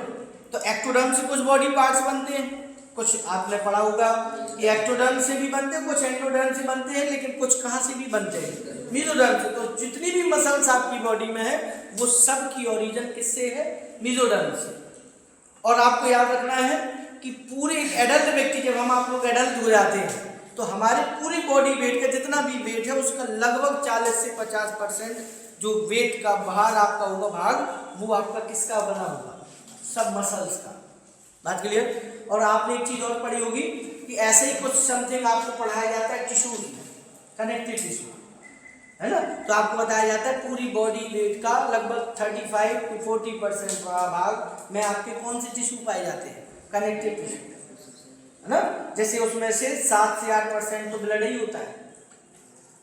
तो एक्टोडर्म से कुछ बॉडी पार्ट्स बनते हैं, कुछ आपने पढ़ा होगा कि एक्टोडर्म से भी बनते हैं, कुछ एंडोडर्म से बनते हैं, लेकिन कुछ कहाँ से भी बनते हैं, मीजोडर्म से। तो जितनी भी मसल्स आपकी बॉडी में है वो सब की ओरिजिन किससे है, मीजोडर्म से। और आपको याद रखना है कि पूरे एक एडल्ट व्यक्ति, जब हम आप लोग एडल्ट हो जाते हैं तो हमारे पूरी बॉडी वेट का जितना भी वेट है उसका लगभग 40 से 50% जो वेट का बाहर आपका होगा भाग, वो आपका किसका बना होगा, सब मसल्स का। बात क्लियर। और आपने एक चीज और पढ़ी होगी कि ऐसे ही कुछ समथिंग आपको पढ़ाया जाता है टिश्यूज में, कनेक्टिव टिश्यू, है ना। तो आपको बताया जाता है पूरी बॉडी वेट का लगभग 35 to 40% भाग में आपके कौन से टिश्यू पाए जाते हैं, कनेक्टिव टिश्यू, है ना। जैसे उसमें से 7 से 8% तो ब्लड ही होता है,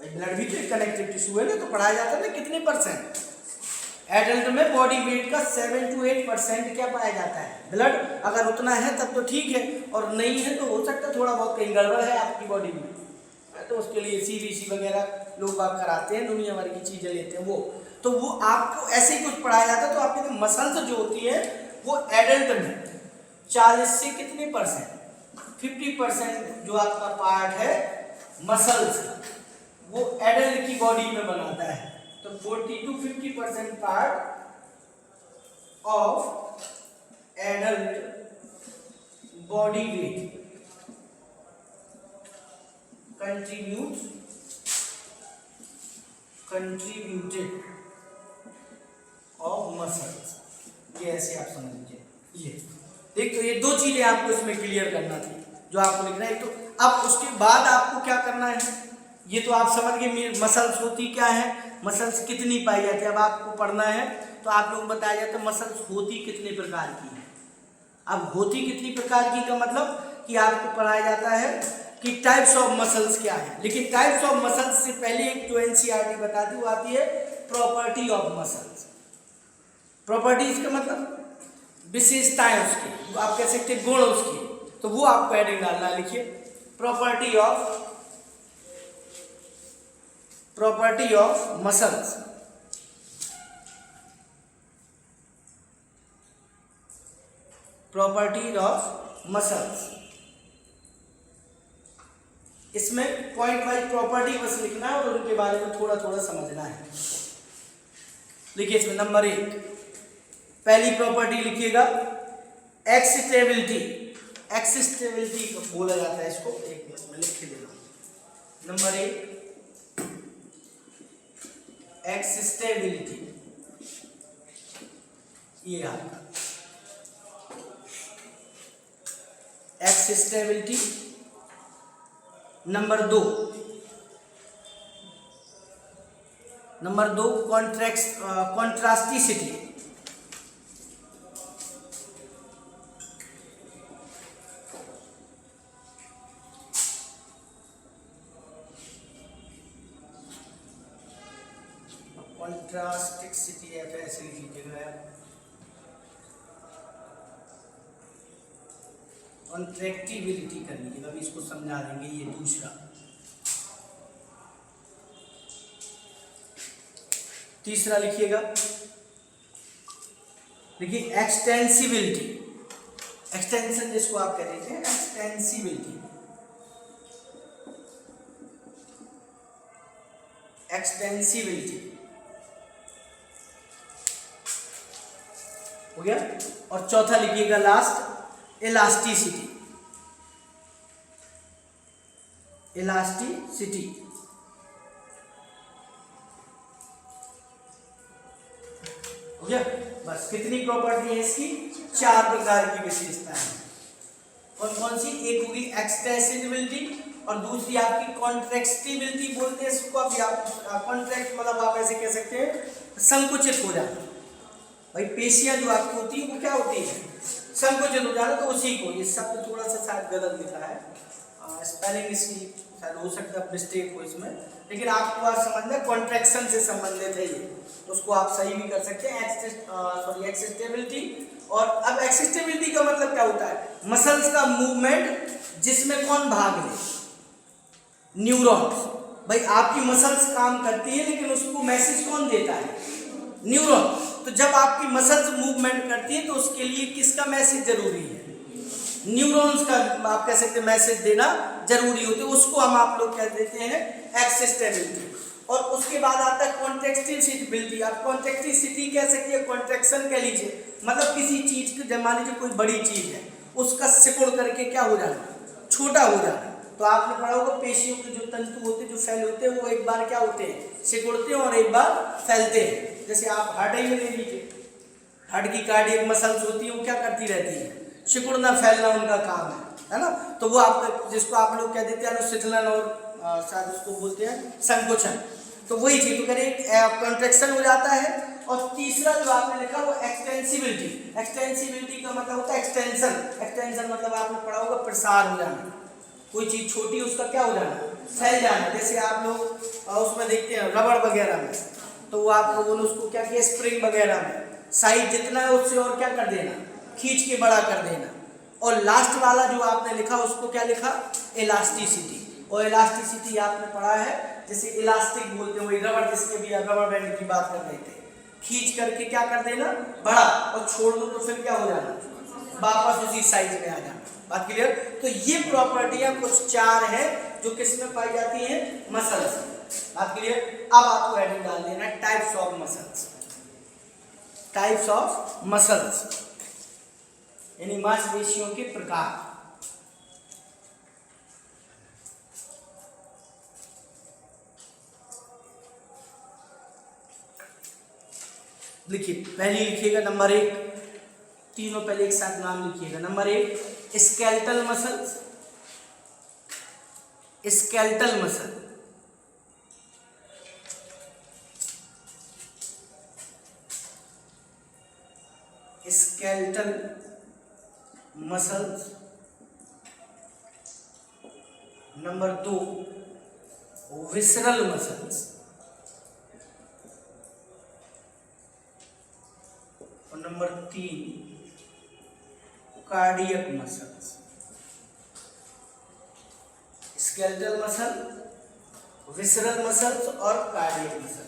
भाई ब्लड भी तो एक कनेक्टिव टिश्यू है ना। तो पढ़ाया जाता है ना कितने परसेंट, एडल्ट में बॉडी वेट का 7 to 8% क्या पाया जाता है, ब्लड। अगर उतना है तब तो ठीक है, और नहीं है तो हो सकता है थोड़ा बहुत कहीं गड़बड़ है आपकी बॉडी में, तो उसके लिए CBC वगैरह लोग बात कराते हैं, दुनिया भर की चीज़ें लेते हैं वो। तो वो आपको ऐसे ही कुछ पढ़ाया जाता है। तो आपके मसल्स जो होती है वो एडल्ट में 40 से कितने परसेंट, 50% जो आपका पार्ट है मसल्स का वो एडल्ट की बॉडी में बनाता है। तो 40 to 50% part of adult body weight contributed of muscles. ये ऐसे आप समझ लीजिए। ये देख, तो ये दो चीजें आपको इसमें क्लियर करना थी जो आपको लिखना है। तो अब उसके बाद आपको क्या करना है, ये तो आप समझ गए मसल्स होती क्या है, मसल्स कितनी पाई जाती है। अब आपको पढ़ना है तो आप लोग बताया जाता है मसल्स होती कितने प्रकार की है। अब होती कितनी प्रकार की का मतलब कि आपको पढ़ाया जाता है कि टाइप्स ऑफ मसल्स क्या है। लेकिन टाइप्स ऑफ मसल्स से पहले एक जो NCERT बताती है वो आती है प्रॉपर्टी ऑफ मसल्स। प्रॉपर्टीज का मतलब विशेषताएं उसकी, आप कह सकते हैं गुण उसकी। तो वो आपको हेडिंग डालना, लिखिए property of muscles. Property of muscles, इसमें पॉइंट वाइज प्रॉपर्टी बस लिखना है और उनके बारे में थोड़ा थोड़ा समझना है। लिखिए इसमें नंबर 1 पहली प्रॉपर्टी लिखिएगा एक्सिस्टेबिलिटी। एक्सिस्टेबिलिटी को बोला जाता है इसको, एक मिनट में लिख के देना। नंबर 1 एक्सिस्टेबिलिटी, ये आपका एक्सिस्टेबिलिटी। नंबर दो कॉन्ट्रास्टिसिटी। कॉन्ट्रास्टिसिटी ऐसे लिख लीजिएगा आप। कॉन्ट्रैक्टिबिलिटी कर लीजिएगा, अभी इसको समझा देंगे। ये दूसरा। तीसरा लिखिएगा, देखिए एक्सटेंसिबिलिटी। एक्सटेंशन जिसको आप कह देते हैं एक्सटेंसिबिलिटी। एक्सटेंसिबिलिटी हो गया। और चौथा लिखिएगा लास्ट, इलास्टिसिटी। इलास्टिसिटी हो गया। बस कितनी प्रॉपर्टी है इसकी? 4 प्रकार की विशेषताएं हैं। कौन कौन सी? एक होगी एक्सटेंसिबिलिटी, और दूसरी आपकी कॉन्ट्रैक्टिबिलिटी बोलते हैं इसको। अब आप कॉन्ट्रैक्ट मतलब आप ऐसे कह सकते हैं संकुचित हो जाना। भाई पेशियां जो आपकी होती है वो क्या होती है? संकुचित हो जाना। तो उसी को, ये शब्द थोड़ा सा शायद गलत लिखा है, स्पेलिंग इसकी शायद हो सकता है मिस्टेक हो इसमें, लेकिन आपको बात समझना कॉन्ट्रैक्शन से संबंधित है ये, उसको आप सही भी कर सकते हैं। एक्सिस्टेबिलिटी। और अब एक्सिस्टेबिलिटी का मतलब क्या होता है? मसल्स का मूवमेंट जिसमें कौन भाग ले? न्यूरॉन्स। भाई आपकी मसल्स काम करती है लेकिन उसको मैसेज कौन देता है? न्यूरॉन। तो जब आपकी मसल्स मूवमेंट करती है तो उसके लिए किसका मैसेज जरूरी है? न्यूरॉन्स का आप कह सकते हैं मैसेज देना जरूरी होती है। उसको हम आप लोग कह देते हैं एक्सिस्टेबिलिटी। और उसके बाद आता है कॉन्ट्रैक्टिबिलिटी। आप कॉन्ट्रैक्टिसिटी कह सकते हैं, कॉन्ट्रैक्शन कह लीजिए। मतलब किसी चीज को, जब मान लीजिए कोई बड़ी चीज है, उसका सिकुड़ करके क्या हो जाना? छोटा हो जाना। तो आपने पढ़ा होगा पेशियों के जो तंतु होते हैं, जो सेल होते हैं, वो एक बार क्या होते हैं? सिकुड़ते हैं और एक बार फैलते हैं। जैसे आप हार्ट ही में ले लीजिए, हार्ट की कार्डियक मसल्स होती है, वो क्या करती रहती है? सिकुड़ना फैलना उनका काम है ना। तो वो आप जिसको आप लोग कह देते हैं अनुशीतलन, और शायद उसको बोलते हैं संकोचन। तो वही चीज तो करें कॉन्ट्रैक्शन हो जाता है। और तीसरा जो आपने लिखा वो एक्सटेंसिबिलिटी। एक्सटेंसिबिलिटी का मतलब होता है एक्सटेंशन। एक्सटेंशन मतलब आपने पढ़ा होगा प्रसार हो जाना। कोई चीज छोटी उसका क्या हो जाना? फैल जाना। जैसे आप लोग उसमें देखते हैं रबड़ वगैरह में, तो वो आप लोगों ने उसको क्या किया? स्प्रिंग वगैरह में साइज जितना है उससे और क्या कर देना? खींच के बड़ा कर देना। और लास्ट वाला जो आपने लिखा उसको क्या लिखा? इलास्टिसिटी। और इलास्टिसिटी आपने पढ़ा है, जैसे इलास्टिक बोलते हैं, वही रबड़, जिसके भी रबड़ बैंड की बात कर रहे थे। खींच करके क्या कर देना? बड़ा, और छोड़ दो तो फिर क्या हो जाना? वापस उसी साइज में आ जाना। बात क्लियर? तो ये प्रॉपर्टियां कुछ 4 है जो किस में पाई जाती हैं? मसल्स। बात क्लियर? अब आपको हेडिंग डाल देना है types of muscles. Types of muscles यानी मांसपेशियों के प्रकार। लिखिए, पहले लिखिएगा नंबर 1, तीनों पहले एक साथ नाम लिखिएगा। Number 1 skeletal muscles. Skeletal muscle. Skeletal muscles. Number 2 visceral muscles. और number 3 cardiac muscles. Skeletal muscle, visceral muscles और कार्डियक मसल्स।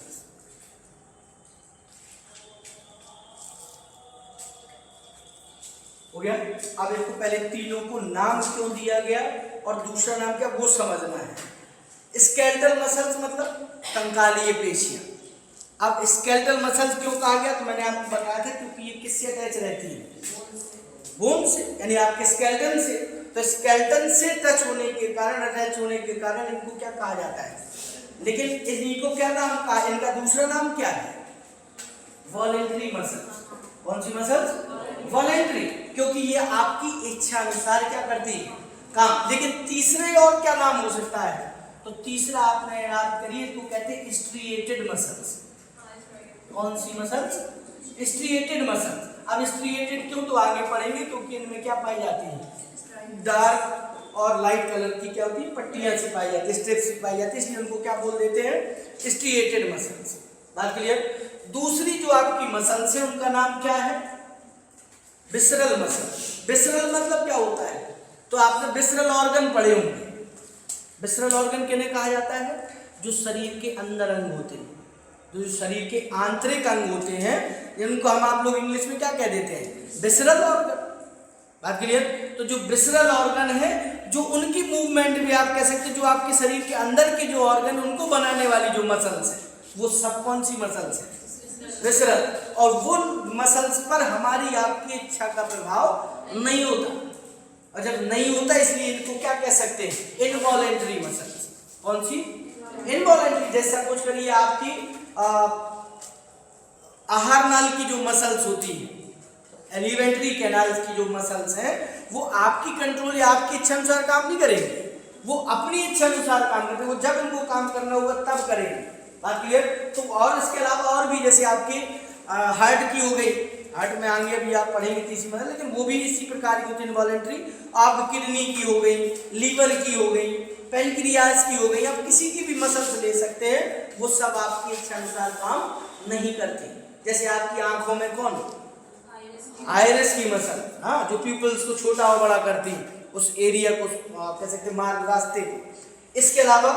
हो गया? अब इसको पहले तीनों को नाम क्यों दिया गया और दूसरा नाम क्या वो समझना है। स्केलेटल मसल्स मतलब कंकालीय पेशियां। अब स्केलेटल मसल्स क्यों कहा गया? तो मैंने आपको बताया था क्योंकि ये किससे अटैच रहती है? बोन से, यानी आपके स्केलेटन से। तो स्केलेटन से टच होने के कारण, अटैच होने के कारण इनको क्या कहा जाता है? लेकिन इनको क्या नाम कहा? इनका दूसरा नाम क्या है? Voluntary muscles. कौन सी मसल्स? वॉलेंटरी। क्योंकि ये आपकी इच्छा अनुसार क्या करती है, काम। लेकिन तीसरे और क्या नाम हो सकता है, तो तीसरा आपने याद करिए तो कहते हैं स्ट्रिएटेड मसल्स। कौन सी मसल्स, स्ट्रिएटेड मसल्स। अब स्ट्रिएटेड क्यों, तो आगे पढ़ेंगे, क्योंकि इनमें क्या पाई जाती है, डार्क और लाइट कलर की क्या होती है, पट्टियां सी पाई जाती है, स्ट्रिप्स सी पाई जाती है, इसलिए उनको क्या बोल देते हैं, स्ट्रिएटेड मसल्स। बात क्लियर। दूसरी जो आपकी मसल्स है उनका नाम क्या है, विसरल मसल। विसरल मतलब क्या होता है, तो आपने विसरल ऑर्गन पढ़े होंगे। विसरल ऑर्गन किन्हें कहा जाता है, जो शरीर के अंदर अंग होते हैं, जो शरीर के आंतरिक अंग होते हैं, जिनको हम आप लोग इंग्लिश में क्या कह देते हैं, विसरल ऑर्गन। बात क्लियर। तो जो विसरल ऑर्गन है, जो उनकी मूवमेंट भी आप कह सकते हैं, जो आपके शरीर के अंदर के जो ऑर्गन उनको बनाने वाली जो मसल्स है, वो सब कौन सी मसल्स है, विसरल। और वो मसल्स पर हमारी आपकी इच्छा का प्रभाव नहीं होता, और जब नहीं होता इसलिए इनको क्या कह सकते हैं, इनवॉलेंटरी मसल्स। कौन सी, इनवॉलेंटरी। जैसा कुछ करिए आपकी आहार नाल की जो मसल्स होती है, एलिमेंट्री कैनाल्स की जो मसल्स हैं, वो आपकी कंट्रोल या आपकी इच्छा अनुसार काम नहीं करेंगे, वो अपनी इच्छा अनुसार काम करते हैं, वो जब इनको काम करना होगा तब करेंगे। बात क्लियर। तो और इसके अलावा और भी, जैसे आपकी हार्ट की हो गई, हार्ट में आगे अभी आप पढ़ेंगे तीसरी मसल, लेकिन वो भी इसी प्रकार की होती है इनवॉलेंट्री। आप किडनी की हो गई, लीवर की हो गई, पेनक्रियाज की हो गई, आप किसी की भी मसल्स ले सकते हैं, वो सब आपकी इच्छा अनुसार काम नहीं करती। जैसे आपकी आंखों में कौन, आयरिस की मसल, हाँ, जो पीपल्स को छोटा और बड़ा करती है, उस एरिया को कह सकते हैं, मार्ग रास्ते को। इसके अलावा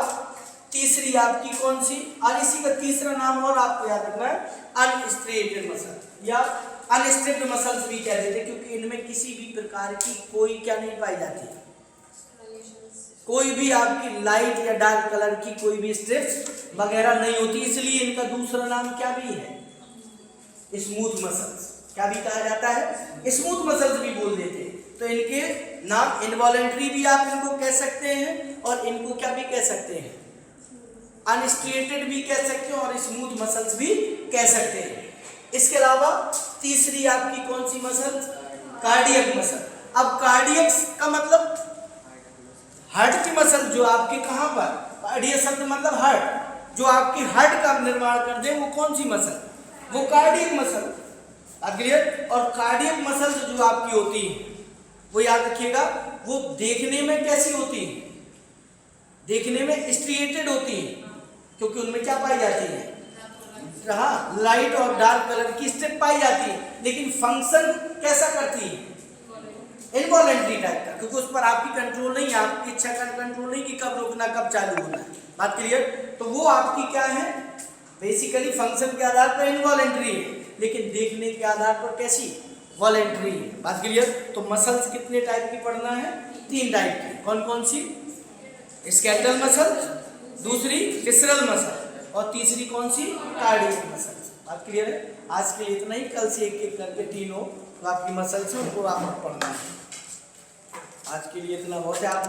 तीसरी आपकी कौन सी, और इसी का तीसरा नाम और आपको याद रखना है, अनस्ट्रेटेड मसल या अनस्ट्रिप्ड मसल्स भी कह देते हैं, क्योंकि इनमें किसी भी प्रकार की कोई क्या नहीं पाई जाती, कोई भी आपकी लाइट या डार्क कलर की कोई भी स्ट्रिप्स वगैरह नहीं होती, इसलिए इनका दूसरा नाम क्या भी है, स्मूथ मसल्स। क्या भी कहा जाता है, स्मूथ मसल्स भी बोल देते हैं। तो इनके नाम इनवॉलेंट्री भी आप इनको कह सकते हैं, और इनको क्या भी कह सकते हैं, अनस्ट्रेटेड भी कह सकते हैं, और स्मूथ मसल्स भी कह सकते हैं। इसके अलावा तीसरी आपकी कौन सी मसल, कार्डियक मसल। अब कार्डियक का मतलब हार्ट की मसल, जो आपके कहां पर, कार्डियक शब्द मतलब हार्ट, जो आपकी हार्ट का निर्माण कर दे, वो कौन सी मसल, वो कार्डियक मसल। क्लियर। और कार्डियक मसल जो आपकी होती है, वो याद रखिएगा, वो देखने में कैसी होती है, देखने में स्ट्रिएटेड होती है, क्योंकि उनमें क्या पाई जाती है, हाँ, लाइट और डार्क कलर की स्ट्रिप पाई जाती है, लेकिन फंक्शन कैसा करती है, इनवॉलेंट्री टाइप का, क्योंकि उस पर आपकी कंट्रोल नहीं है, आपकी इच्छा का कंट्रोल नहीं कि कब रुकना कब चालू होना है। बात क्लियर। तो वो आपकी क्या है, बेसिकली फंक्शन के आधार पर इनवॉलेंट्री है, लेकिन देखने के आधार पर कैसी, वॉलेंट्री है। बात क्लियर। तो मसल्स कितने टाइप की पढ़ना है, 3 टाइप की। कौन कौन सी, स्केलेटल मसल, दूसरी विसरल मसल, और तीसरी कौन सी, कार्डियक मसल। बात क्लियर है। आज के लिए इतना ही, कल से एक एक करके तीनों आपकी मसल्स हैं उनको आपको पढ़ना है। आज के लिए इतना बहुत है। आप